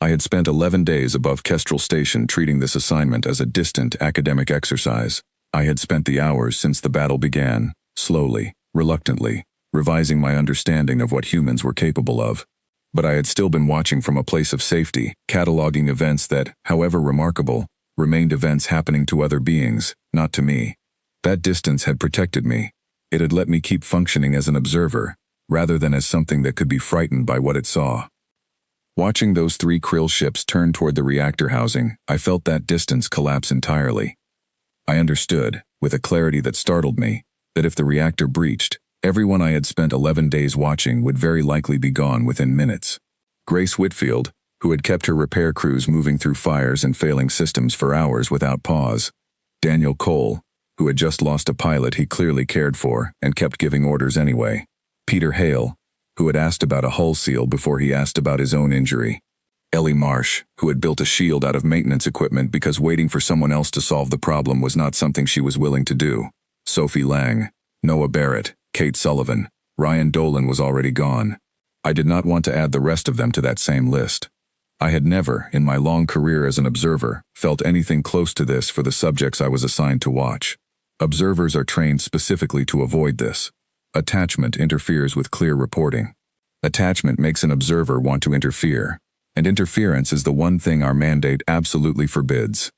I had spent 11 days above Kestrel Station treating this assignment as a distant academic exercise. I had spent the hours since the battle began, slowly, reluctantly, revising my understanding of what humans were capable of. But I had still been watching from a place of safety, cataloging events that, however remarkable, remained events happening to other beings, not to me. That distance had protected me. It had let me keep functioning as an observer, rather than as something that could be frightened by what it saw. Watching those 3 krill ships turn toward the reactor housing, I felt that distance collapse entirely. I understood, with a clarity that startled me, that if the reactor breached, everyone I had spent 11 days watching would very likely be gone within minutes. Grace Whitfield, who had kept her repair crews moving through fires and failing systems for hours without pause. Daniel Cole, who had just lost a pilot he clearly cared for and kept giving orders anyway. Peter Hale, who had asked about a hull seal before he asked about his own injury. Ellie Marsh, who had built a shield out of maintenance equipment because waiting for someone else to solve the problem was not something she was willing to do. Sophie Lang, Noah Barrett, Kate Sullivan, Ryan Dolan was already gone. I did not want to add the rest of them to that same list. I had never, in my long career as an observer, felt anything close to this for the subjects I was assigned to watch. Observers are trained specifically to avoid this. Attachment interferes with clear reporting. Attachment makes an observer want to interfere, and interference is the one thing our mandate absolutely forbids.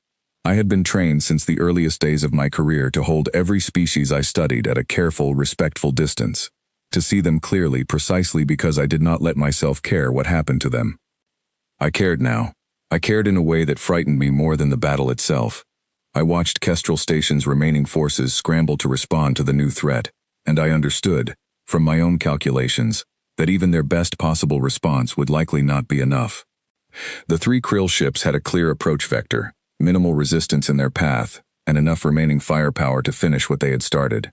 I had been trained since the earliest days of my career to hold every species I studied at a careful, respectful distance, to see them clearly precisely because I did not let myself care what happened to them. I cared now. I cared in a way that frightened me more than the battle itself. I watched Kestrel Station's remaining forces scramble to respond to the new threat, and I understood, from my own calculations, that even their best possible response would likely not be enough. The 3 Krill ships had a clear approach vector, minimal resistance in their path, and enough remaining firepower to finish what they had started.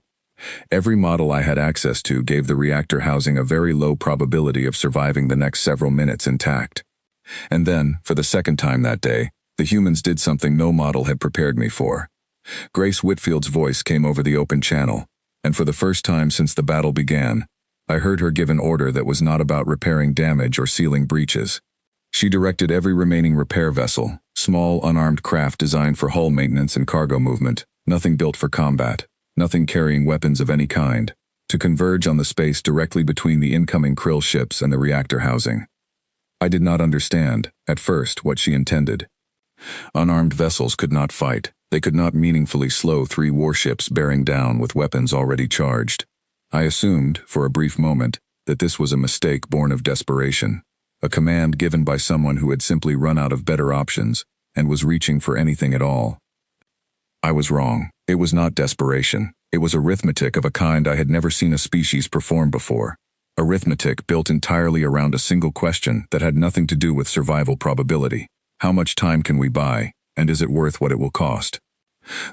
Every model I had access to gave the reactor housing a very low probability of surviving the next several minutes intact. And then, for the second time that day, the humans did something no model had prepared me for. Grace Whitfield's voice came over the open channel, and for the first time since the battle began, I heard her give an order that was not about repairing damage or sealing breaches. She directed every remaining repair vessel, small unarmed craft designed for hull maintenance and cargo movement, nothing built for combat, nothing carrying weapons of any kind, to converge on the space directly between the incoming Krill ships and the reactor housing. I did not understand, at first, what she intended. Unarmed vessels could not fight. They could not meaningfully slow 3 warships bearing down with weapons already charged. I assumed, for a brief moment, that this was a mistake born of desperation, a command given by someone who had simply run out of better options and was reaching for anything at all. I was wrong. It was not desperation. It was arithmetic of a kind I had never seen a species perform before. Arithmetic built entirely around a single question that had nothing to do with survival probability. How much time can we buy, and is it worth what it will cost?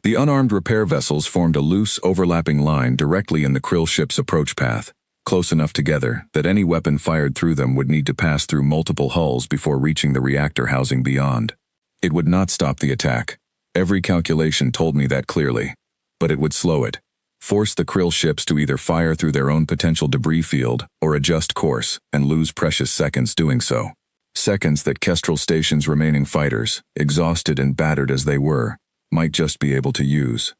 The unarmed repair vessels formed a loose, overlapping line directly in the Krill ship's approach path, close enough together that any weapon fired through them would need to pass through multiple hulls before reaching the reactor housing beyond. It would not stop the attack. Every calculation told me that clearly. But it would slow it. Force the Krill ships to either fire through their own potential debris field or adjust course and lose precious seconds doing so. Seconds that Kestrel Station's remaining fighters, exhausted and battered as they were, might just be able to use.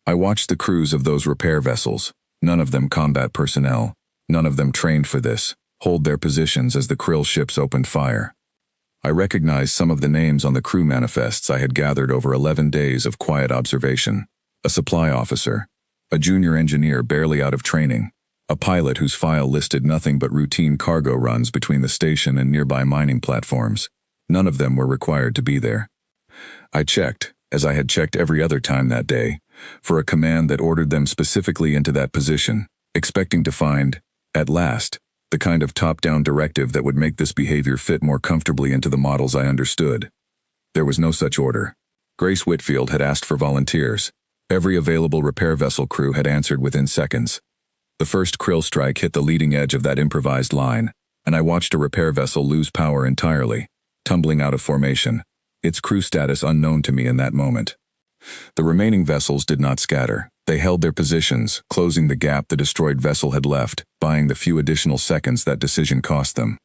I watched the crews of those repair vessels, none of them combat personnel, none of them trained for this, hold their positions as the Krill ships opened fire. I recognized some of the names on the crew manifests I had gathered over 11 days of quiet observation. A supply officer, a junior engineer barely out of training, a pilot whose file listed nothing but routine cargo runs between the station and nearby mining platforms. None of them were required to be there. I checked, as I had checked every other time that day, for a command that ordered them specifically into that position, expecting to find, at last, the kind of top-down directive that would make this behavior fit more comfortably into the models I understood. There was no such order. Grace Whitfield had asked for volunteers. Every available repair vessel crew had answered within seconds. The first Krill strike hit the leading edge of that improvised line, and I watched a repair vessel lose power entirely, tumbling out of formation, its crew status unknown to me in that moment. The remaining vessels did not scatter. They held their positions, closing the gap the destroyed vessel had left, buying the few additional seconds that decision cost them.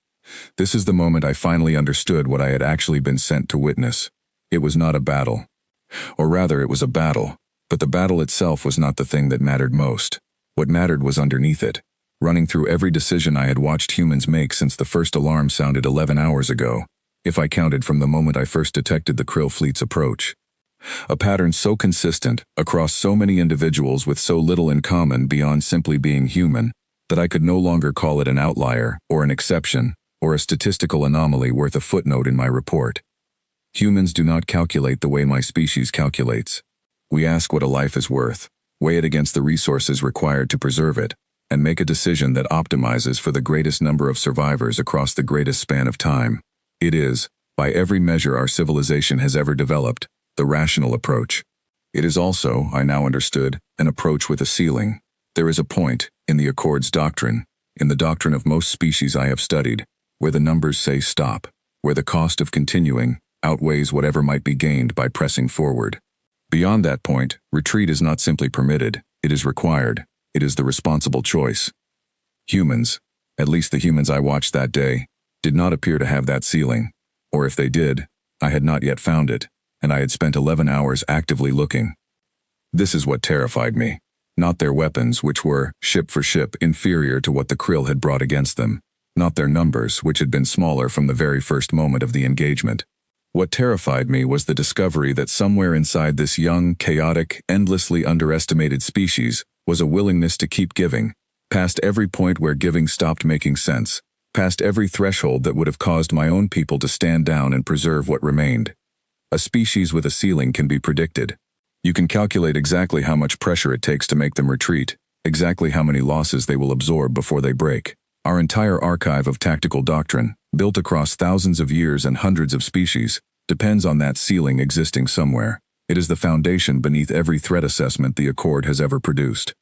This is the moment I finally understood what I had actually been sent to witness. It was not a battle. Or rather, it was a battle, but the battle itself was not the thing that mattered most. What mattered was underneath it, running through every decision I had watched humans make since the first alarm sounded 11 hours ago, if I counted from the moment I first detected the Krill fleet's approach. A pattern so consistent, across so many individuals with so little in common beyond simply being human, that I could no longer call it an outlier, or an exception, or a statistical anomaly worth a footnote in my report. Humans do not calculate the way my species calculates. We ask what a life is worth, weigh it against the resources required to preserve it, and make a decision that optimizes for the greatest number of survivors across the greatest span of time. It is, by every measure our civilization has ever developed, the rational approach. It is also, I now understood, an approach with a ceiling. There is a point, in the Accord's doctrine, in the doctrine of most species I have studied, where the numbers say stop, where the cost of continuing outweighs whatever might be gained by pressing forward. Beyond that point, retreat is not simply permitted, it is required, it is the responsible choice. Humans, at least the humans I watched that day, did not appear to have that ceiling, or if they did, I had not yet found it, and I had spent 11 hours actively looking. This is what terrified me. Not their weapons, which were, ship for ship, inferior to what the Krill had brought against them. Not their numbers, which had been smaller from the very first moment of the engagement. What terrified me was the discovery that somewhere inside this young, chaotic, endlessly underestimated species was a willingness to keep giving, past every point where giving stopped making sense, past every threshold that would have caused my own people to stand down and preserve what remained. A species with a ceiling can be predicted. You can calculate exactly how much pressure it takes to make them retreat, exactly how many losses they will absorb before they break. Our entire archive of tactical doctrine, built across thousands of years and hundreds of species, depends on that ceiling existing somewhere. It is the foundation beneath every threat assessment the Accord has ever produced.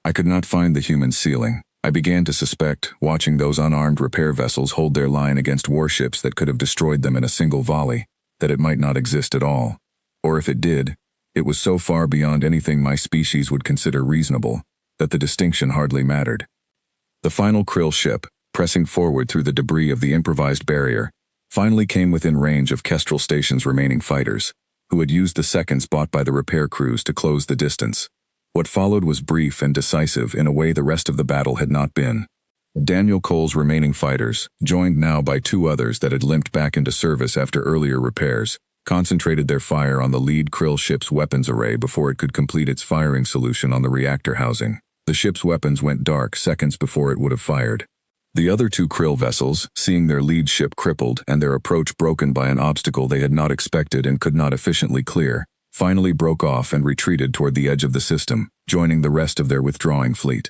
I could not find the human ceiling. I began to suspect, watching those unarmed repair vessels hold their line against warships that could have destroyed them in a single volley, that it might not exist at all. Or if it did, it was so far beyond anything my species would consider reasonable, that the distinction hardly mattered. The final Krill ship, pressing forward through the debris of the improvised barrier, finally came within range of Kestrel Station's remaining fighters, who had used the seconds bought by the repair crews to close the distance. What followed was brief and decisive in a way the rest of the battle had not been. Daniel Cole's remaining fighters, joined now by two others that had limped back into service after earlier repairs, concentrated their fire on the lead Krill ship's weapons array before it could complete its firing solution on the reactor housing. The ship's weapons went dark seconds before it would have fired. The other two Krill vessels, seeing their lead ship crippled and their approach broken by an obstacle they had not expected and could not efficiently clear, finally broke off and retreated toward the edge of the system, joining the rest of their withdrawing fleet.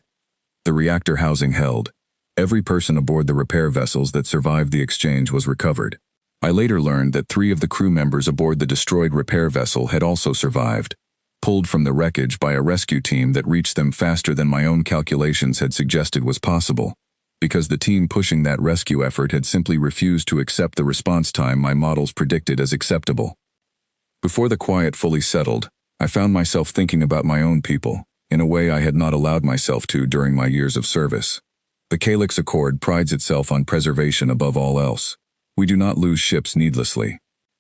The reactor housing held. Every person aboard the repair vessels that survived the exchange was recovered. I later learned that 3 of the crew members aboard the destroyed repair vessel had also survived, pulled from the wreckage by a rescue team that reached them faster than my own calculations had suggested was possible, because the team pushing that rescue effort had simply refused to accept the response time my models predicted as acceptable. Before the quiet fully settled, I found myself thinking about my own people, in a way I had not allowed myself to during my years of service. The Calyx Accord prides itself on preservation above all else. We do not lose ships needlessly.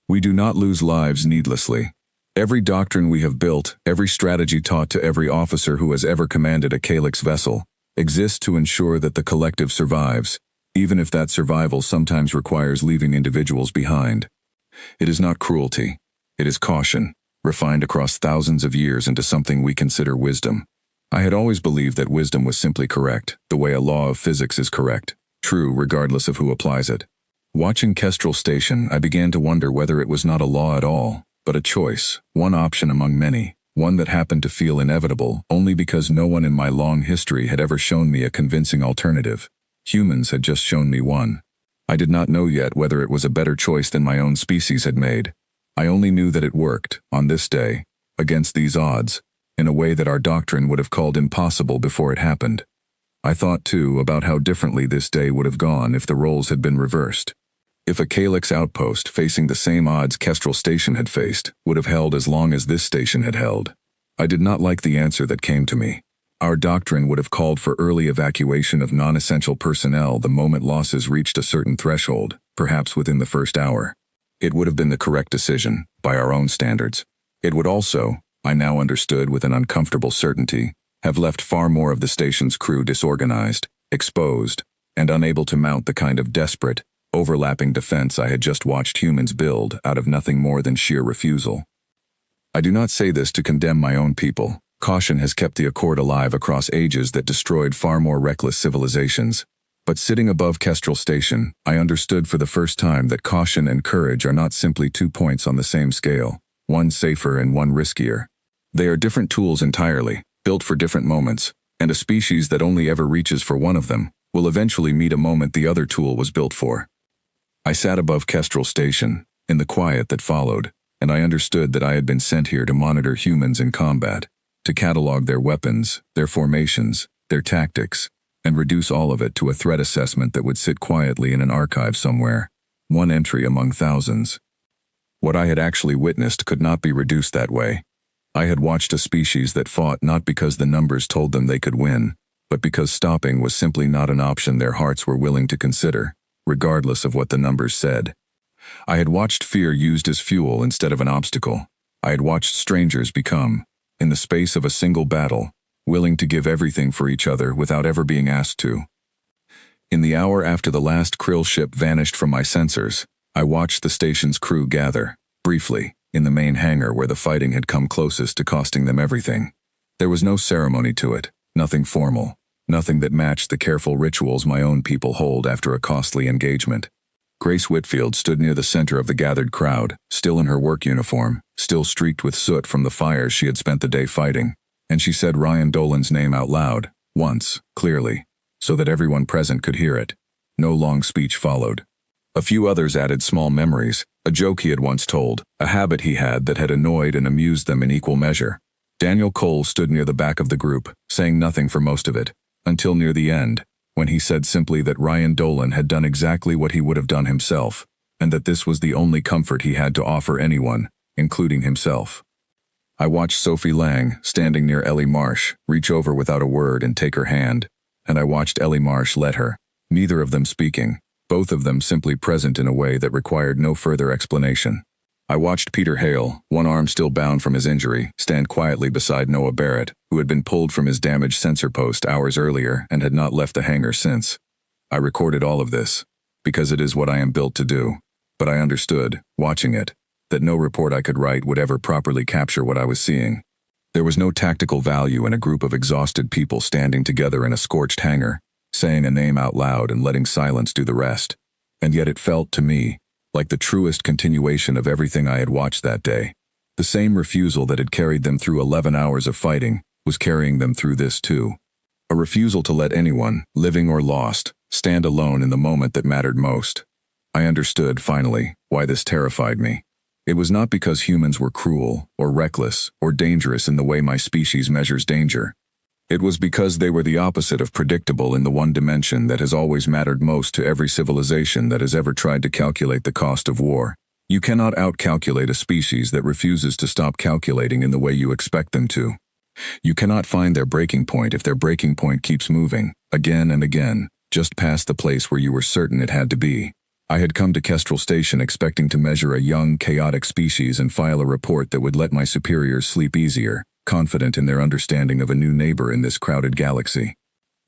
We do not lose lives needlessly. Every doctrine we have built, every strategy taught to every officer who has ever commanded a Calyx vessel, exists to ensure that the collective survives, even if that survival sometimes requires leaving individuals behind. It is not cruelty. It is caution, refined across thousands of years into something we consider wisdom. I had always believed that wisdom was simply correct, the way a law of physics is correct, true regardless of who applies it. Watching Kestrel Station, I began to wonder whether it was not a law at all, but a choice, one option among many, one that happened to feel inevitable only because no one in my long history had ever shown me a convincing alternative. Humans had just shown me one. I did not know yet whether it was a better choice than my own species had made. I only knew that it worked, on this day, against these odds, in a way that our doctrine would have called impossible before it happened. I thought, too, about how differently this day would have gone if the roles had been reversed. If a Calyx outpost facing the same odds Kestrel Station had faced would have held as long as this station had held. I did not like the answer that came to me. Our doctrine would have called for early evacuation of non-essential personnel the moment losses reached a certain threshold, perhaps within the first hour. It would have been the correct decision, by our own standards. It would also, I now understood with an uncomfortable certainty, have left far more of the station's crew disorganized, exposed, and unable to mount the kind of desperate, overlapping defense I had just watched humans build out of nothing more than sheer refusal. I do not say this to condemn my own people. Caution has kept the Accord alive across ages that destroyed far more reckless civilizations. But sitting above Kestrel Station, I understood for the first time that caution and courage are not simply 2 points on the same scale, one safer and one riskier. They are different tools entirely, built for different moments, and a species that only ever reaches for one of them will eventually meet a moment the other tool was built for. I sat above Kestrel Station, in the quiet that followed, and I understood that I had been sent here to monitor humans in combat, to catalog their weapons, their formations, their tactics, and reduce all of it to a threat assessment that would sit quietly in an archive somewhere, one entry among thousands. What I had actually witnessed could not be reduced that way. I had watched a species that fought not because the numbers told them they could win, but because stopping was simply not an option their hearts were willing to consider, regardless of what the numbers said. I had watched fear used as fuel instead of an obstacle. I had watched strangers become, in the space of a single battle, willing to give everything for each other without ever being asked to. In the hour after the last krill ship vanished from my sensors, I watched the station's crew gather, briefly, in the main hangar where the fighting had come closest to costing them everything. There was no ceremony to it, nothing formal, nothing that matched the careful rituals my own people hold after a costly engagement. Grace Whitfield stood near the center of the gathered crowd, still in her work uniform, still streaked with soot from the fires she had spent the day fighting, and she said Ryan Dolan's name out loud, once, clearly, so that everyone present could hear it. No long speech followed. A few others added small memories, a joke he had once told, a habit he had that had annoyed and amused them in equal measure. Daniel Cole stood near the back of the group, saying nothing for most of it, until near the end, when he said simply that Ryan Dolan had done exactly what he would have done himself, and that this was the only comfort he had to offer anyone, including himself. I watched Sophie Lang, standing near Ellie Marsh, reach over without a word and take her hand, and I watched Ellie Marsh let her, neither of them speaking, both of them simply present in a way that required no further explanation. I watched Peter Hale, one arm still bound from his injury, stand quietly beside Noah Barrett, who had been pulled from his damaged sensor post hours earlier and had not left the hangar since. I recorded all of this, because it is what I am built to do, but I understood, watching it, that no report I could write would ever properly capture what I was seeing. There was no tactical value in a group of exhausted people standing together in a scorched hangar, saying a name out loud and letting silence do the rest. And yet it felt, to me, like the truest continuation of everything I had watched that day. The same refusal that had carried them through 11 hours of fighting was carrying them through this too. A refusal to let anyone, living or lost, stand alone in the moment that mattered most. I understood, finally, why this terrified me. It was not because humans were cruel, or reckless, or dangerous in the way my species measures danger. It was because they were the opposite of predictable in the one dimension that has always mattered most to every civilization that has ever tried to calculate the cost of war. You cannot outcalculate a species that refuses to stop calculating in the way you expect them to. You cannot find their breaking point if their breaking point keeps moving, again and again, just past the place where you were certain it had to be. I had come to Kestrel Station expecting to measure a young, chaotic species and file a report that would let my superiors sleep easier, confident in their understanding of a new neighbor in this crowded galaxy.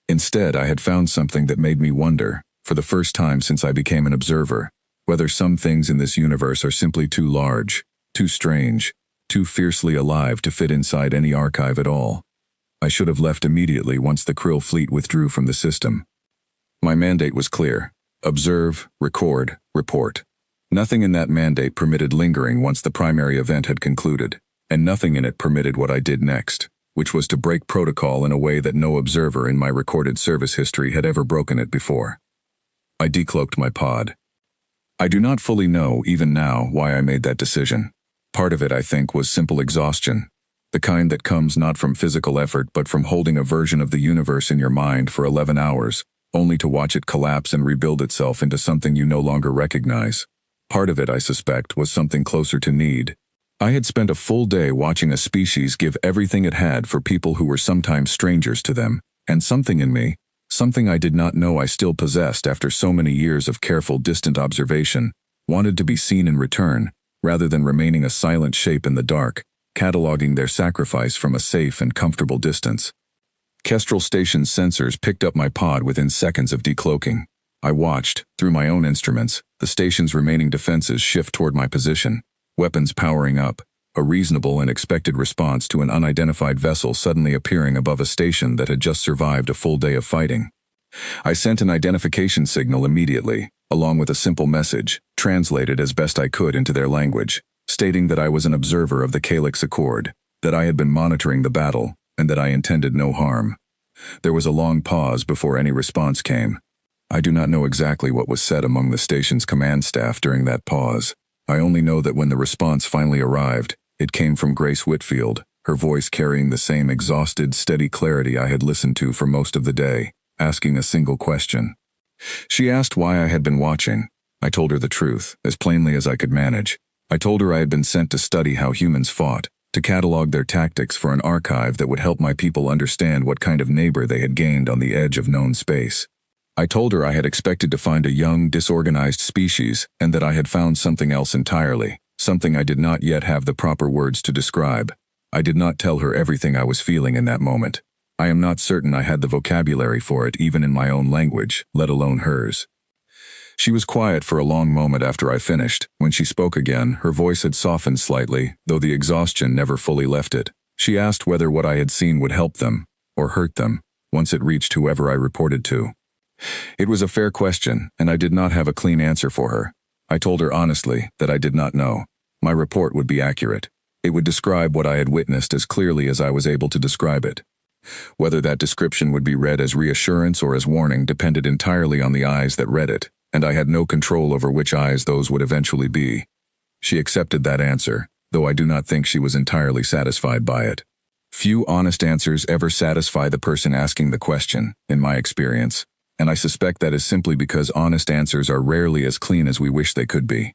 Instead, I had found something that made me wonder, for the first time since I became an observer, whether some things in this universe are simply too large, too strange, too fiercely alive to fit inside any archive at all. I should have left immediately once the krill fleet withdrew from the system. My mandate was clear: observe, record, report. Nothing in that mandate permitted lingering once the primary event had concluded, and nothing in it permitted what I did next, which was to break protocol in a way that no observer in my recorded service history had ever broken it before. I decloaked my pod. I do not fully know, even now, why I made that decision. Part of it, I think, was simple exhaustion, the kind that comes not from physical effort but from holding a version of the universe in your mind for 11 hours, only to watch it collapse and rebuild itself into something you no longer recognize. Part of it, I suspect, was something closer to need. I had spent a full day watching a species give everything it had for people who were sometimes strangers to them, and something in me, something I did not know I still possessed after so many years of careful, distant observation, wanted to be seen in return, rather than remaining a silent shape in the dark, cataloging their sacrifice from a safe and comfortable distance. Kestrel Station's sensors picked up my pod within seconds of decloaking. I watched, through my own instruments, the station's remaining defenses shift toward my position, weapons powering up, a reasonable and expected response to an unidentified vessel suddenly appearing above a station that had just survived a full day of fighting. I sent an identification signal immediately, along with a simple message, translated as best I could into their language, stating that I was an observer of the Calyx Accord, that I had been monitoring the battle, and that I intended no harm. There was a long pause before any response came. I do not know exactly what was said among the station's command staff during that pause. I only know that when the response finally arrived, it came from Grace Whitfield, her voice carrying the same exhausted, steady clarity I had listened to for most of the day, asking a single question. She asked why I had been watching. I told her the truth, as plainly as I could manage. I told her I had been sent to study how humans fought, to catalog their tactics for an archive that would help my people understand what kind of neighbor they had gained on the edge of known space. I told her I had expected to find a young, disorganized species, and that I had found something else entirely, something I did not yet have the proper words to describe. I did not tell her everything I was feeling in that moment. I am not certain I had the vocabulary for it even in my own language, let alone hers. She was quiet for a long moment after I finished. When she spoke again, her voice had softened slightly, though the exhaustion never fully left it. She asked whether what I had seen would help them, or hurt them, once it reached whoever I reported to. It was a fair question, and I did not have a clean answer for her. I told her honestly that I did not know. My report would be accurate. It would describe what I had witnessed as clearly as I was able to describe it. Whether that description would be read as reassurance or as warning depended entirely on the eyes that read it, and I had no control over which eyes those would eventually be. She accepted that answer, though I do not think she was entirely satisfied by it. Few honest answers ever satisfy the person asking the question, in my experience, and I suspect that is simply because honest answers are rarely as clean as we wish they could be.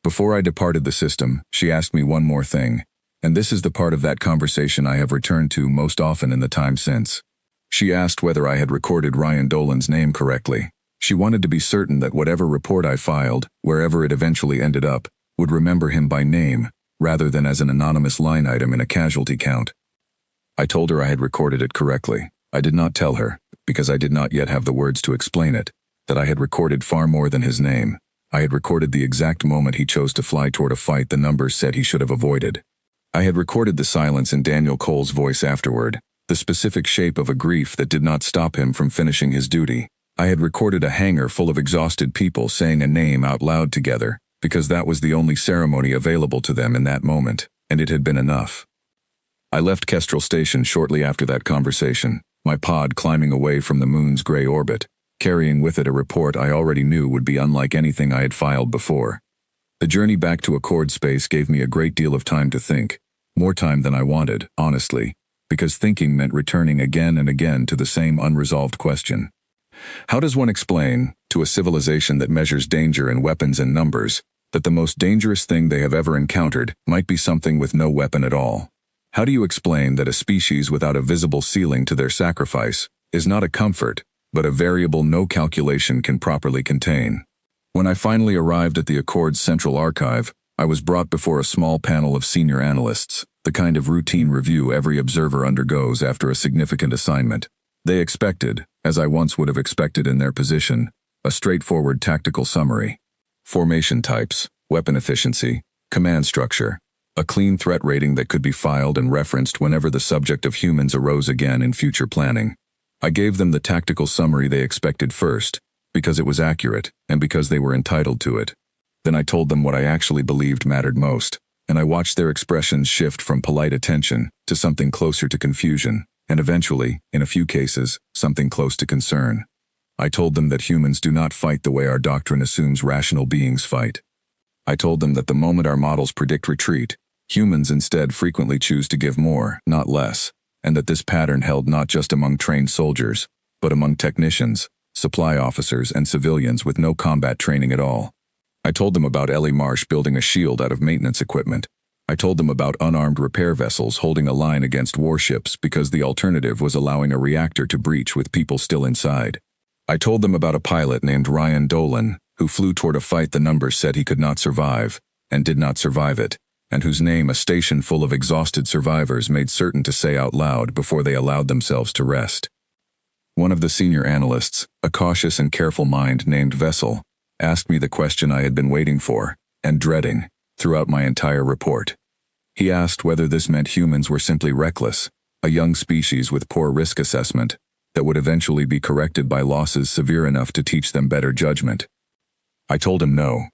Before I departed the system, she asked me one more thing, and this is the part of that conversation I have returned to most often in the time since. She asked whether I had recorded Ryan Dolan's name correctly. She wanted to be certain that whatever report I filed, wherever it eventually ended up, would remember him by name, rather than as an anonymous line item in a casualty count. I told her I had recorded it correctly. I did not tell her, because I did not yet have the words to explain it, that I had recorded far more than his name. I had recorded the exact moment he chose to fly toward a fight the numbers said he should have avoided. I had recorded the silence in Daniel Cole's voice afterward, the specific shape of a grief that did not stop him from finishing his duty. I had recorded a hangar full of exhausted people saying a name out loud together, because that was the only ceremony available to them in that moment, and it had been enough. I left Kestrel Station shortly after that conversation, my pod climbing away from the moon's gray orbit, carrying with it a report I already knew would be unlike anything I had filed before. The journey back to Accord Space gave me a great deal of time to think, more time than I wanted, honestly, because thinking meant returning again and again to the same unresolved question. How does one explain, to a civilization that measures danger in weapons and numbers, that the most dangerous thing they have ever encountered might be something with no weapon at all? How do you explain that a species without a visible ceiling to their sacrifice is not a comfort, but a variable no calculation can properly contain? When I finally arrived at the Accord's Central Archive, I was brought before a small panel of senior analysts, the kind of routine review every observer undergoes after a significant assignment. They expected, as I once would have expected in their position, a straightforward tactical summary. Formation types, weapon efficiency, command structure, a clean threat rating that could be filed and referenced whenever the subject of humans arose again in future planning. I gave them the tactical summary they expected first, because it was accurate and because they were entitled to it. Then I told them what I actually believed mattered most, and I watched their expressions shift from polite attention to something closer to confusion, and eventually, in a few cases, something close to concern. I told them that humans do not fight the way our doctrine assumes rational beings fight. I told them that the moment our models predict retreat, humans instead frequently choose to give more, not less, and that this pattern held not just among trained soldiers, but among technicians, supply officers, and civilians with no combat training at all. I told them about Ellie Marsh building a shield out of maintenance equipment. I told them about unarmed repair vessels holding a line against warships because the alternative was allowing a reactor to breach with people still inside. I told them about a pilot named Ryan Dolan, who flew toward a fight the numbers said he could not survive, and did not survive it, and whose name a station full of exhausted survivors made certain to say out loud before they allowed themselves to rest. One of the senior analysts, a cautious and careful mind named Vessel, asked me the question I had been waiting for, and dreading, throughout my entire report. He asked whether this meant humans were simply reckless, a young species with poor risk assessment, that would eventually be corrected by losses severe enough to teach them better judgment. I told him no.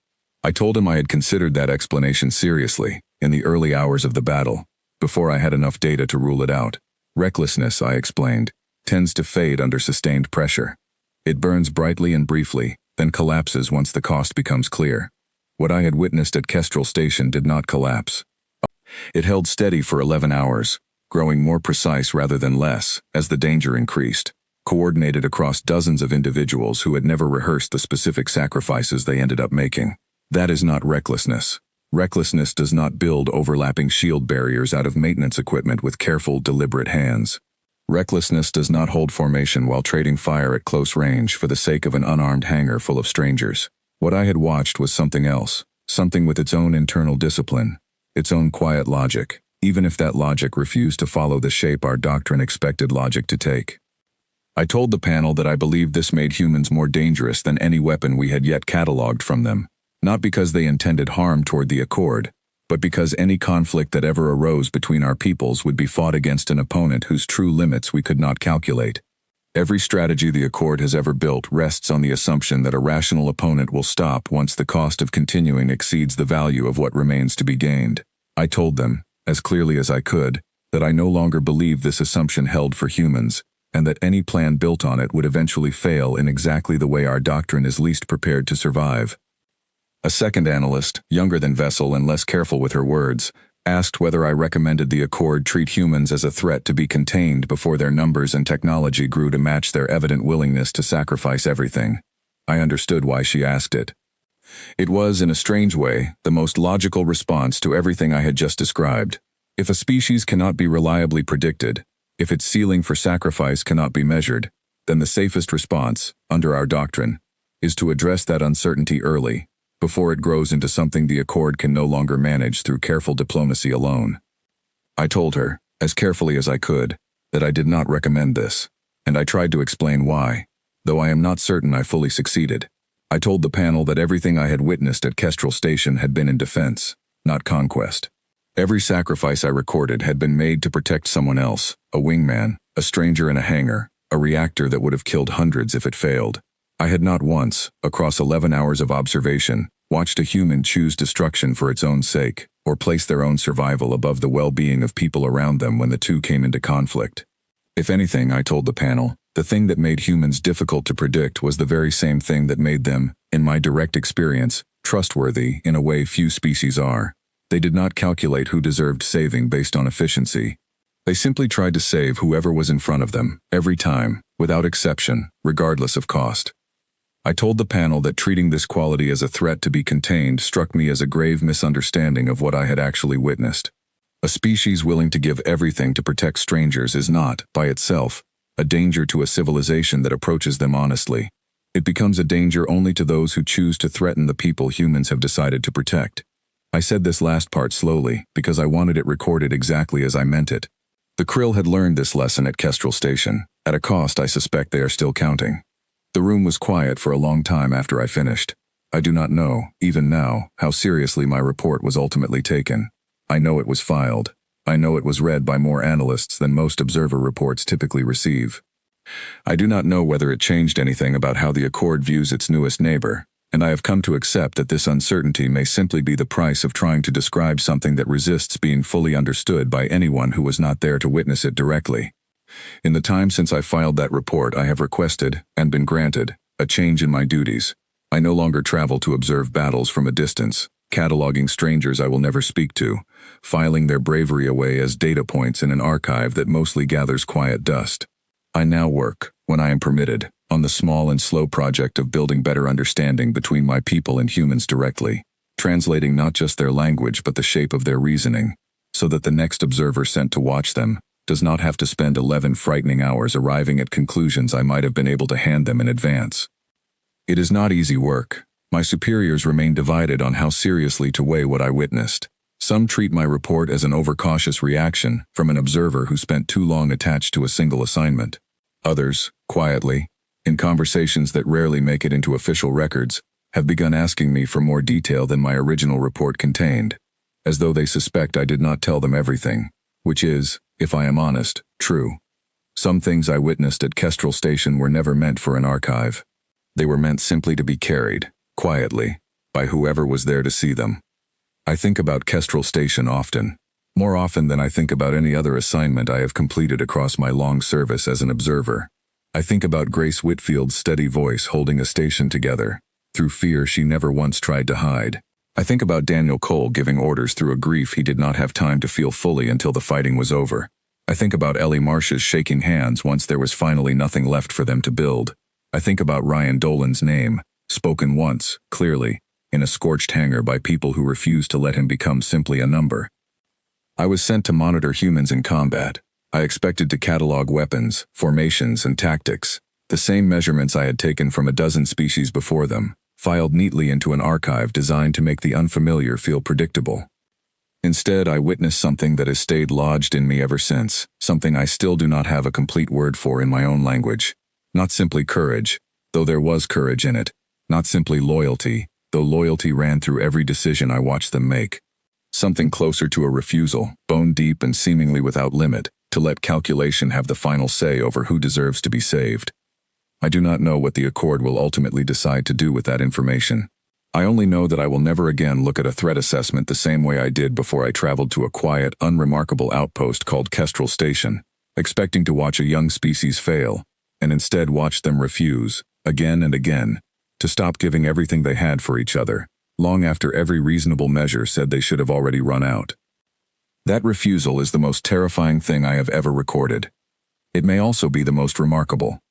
I told him I had considered that explanation seriously, in the early hours of the battle, before I had enough data to rule it out. Recklessness, I explained, tends to fade under sustained pressure. It burns brightly and briefly, then collapses once the cost becomes clear. What I had witnessed at Kestrel Station did not collapse. It held steady for 11 hours, growing more precise rather than less, as the danger increased, coordinated across dozens of individuals who had never rehearsed the specific sacrifices they ended up making. That is not recklessness. Recklessness does not build overlapping shield barriers out of maintenance equipment with careful, deliberate hands. Recklessness does not hold formation while trading fire at close range for the sake of an unarmed hangar full of strangers. What I had watched was something else, something with its own internal discipline, its own quiet logic, even if that logic refused to follow the shape our doctrine expected logic to take. I told the panel that I believed this made humans more dangerous than any weapon we had yet cataloged from them, not because they intended harm toward the Accord, but because any conflict that ever arose between our peoples would be fought against an opponent whose true limits we could not calculate. Every strategy the Accord has ever built rests on the assumption that a rational opponent will stop once the cost of continuing exceeds the value of what remains to be gained. I told them, as clearly as I could, that I no longer believed this assumption held for humans, and that any plan built on it would eventually fail in exactly the way our doctrine is least prepared to survive. A second analyst, younger than Vessel and less careful with her words, asked whether I recommended the Accord treat humans as a threat to be contained before their numbers and technology grew to match their evident willingness to sacrifice everything. I understood why she asked it. It was, in a strange way, the most logical response to everything I had just described. If a species cannot be reliably predicted, if its ceiling for sacrifice cannot be measured, then the safest response, under our doctrine, is to address that uncertainty early, before it grows into something the Accord can no longer manage through careful diplomacy alone. I told her, as carefully as I could, that I did not recommend this, and I tried to explain why, though I am not certain I fully succeeded. I told the panel that everything I had witnessed at Kestrel Station had been in defense, not conquest. Every sacrifice I recorded had been made to protect someone else, a wingman, a stranger in a hangar, a reactor that would have killed hundreds if it failed. I had not once, across 11 hours of observation, watched a human choose destruction for its own sake, or place their own survival above the well-being of people around them when the two came into conflict. If anything, I told the panel, the thing that made humans difficult to predict was the very same thing that made them, in my direct experience, trustworthy in a way few species are. They did not calculate who deserved saving based on efficiency. They simply tried to save whoever was in front of them, every time, without exception, regardless of cost. I told the panel that treating this quality as a threat to be contained struck me as a grave misunderstanding of what I had actually witnessed. A species willing to give everything to protect strangers is not, by itself, a danger to a civilization that approaches them honestly. It becomes a danger only to those who choose to threaten the people humans have decided to protect. I said this last part slowly, because I wanted it recorded exactly as I meant it. The Krill had learned this lesson at Kestrel Station. At a cost I suspect they are still counting. The room was quiet for a long time after I finished. I do not know, even now, how seriously my report was ultimately taken. I know it was filed. I know it was read by more analysts than most observer reports typically receive. I do not know whether it changed anything about how the Accord views its newest neighbor, and I have come to accept that this uncertainty may simply be the price of trying to describe something that resists being fully understood by anyone who was not there to witness it directly. In the time since I filed that report, I have requested, and been granted, a change in my duties. I no longer travel to observe battles from a distance, cataloging strangers I will never speak to, filing their bravery away as data points in an archive that mostly gathers quiet dust. I now work, when I am permitted, on the small and slow project of building better understanding between my people and humans directly, translating not just their language but the shape of their reasoning, so that the next observer sent to watch them does not have to spend 11 frightening hours arriving at conclusions I might have been able to hand them in advance. It is not easy work. My superiors remain divided on how seriously to weigh what I witnessed. Some treat my report as an overcautious reaction from an observer who spent too long attached to a single assignment. Others, quietly, in conversations that rarely make it into official records, have begun asking me for more detail than my original report contained, as though they suspect I did not tell them everything, which is, if I am honest, true. Some things I witnessed at Kestrel Station were never meant for an archive. They were meant simply to be carried, quietly, by whoever was there to see them. I think about Kestrel Station often, more often than I think about any other assignment I have completed across my long service as an observer. I think about Grace Whitfield's steady voice holding a station together. Through fear she never once tried to hide. I think about Daniel Cole giving orders through a grief he did not have time to feel fully until the fighting was over. I think about Ellie Marsh's shaking hands once there was finally nothing left for them to build. I think about Ryan Dolan's name, spoken once, clearly, in a scorched hangar by people who refused to let him become simply a number. I was sent to monitor humans in combat. I expected to catalog weapons, formations, and tactics, the same measurements I had taken from a dozen species before them, filed neatly into an archive designed to make the unfamiliar feel predictable. Instead, I witnessed something that has stayed lodged in me ever since, something I still do not have a complete word for in my own language. Not simply courage, though there was courage in it. Not simply loyalty, though loyalty ran through every decision I watched them make. Something closer to a refusal, bone deep and seemingly without limit, to let calculation have the final say over who deserves to be saved. I do not know what the Accord will ultimately decide to do with that information. I only know that I will never again look at a threat assessment the same way I did before I traveled to a quiet, unremarkable outpost called Kestrel Station, expecting to watch a young species fail, and instead watch them refuse, again and again, to stop giving everything they had for each other, long after every reasonable measure said they should have already run out. That refusal is the most terrifying thing I have ever recorded. It may also be the most remarkable.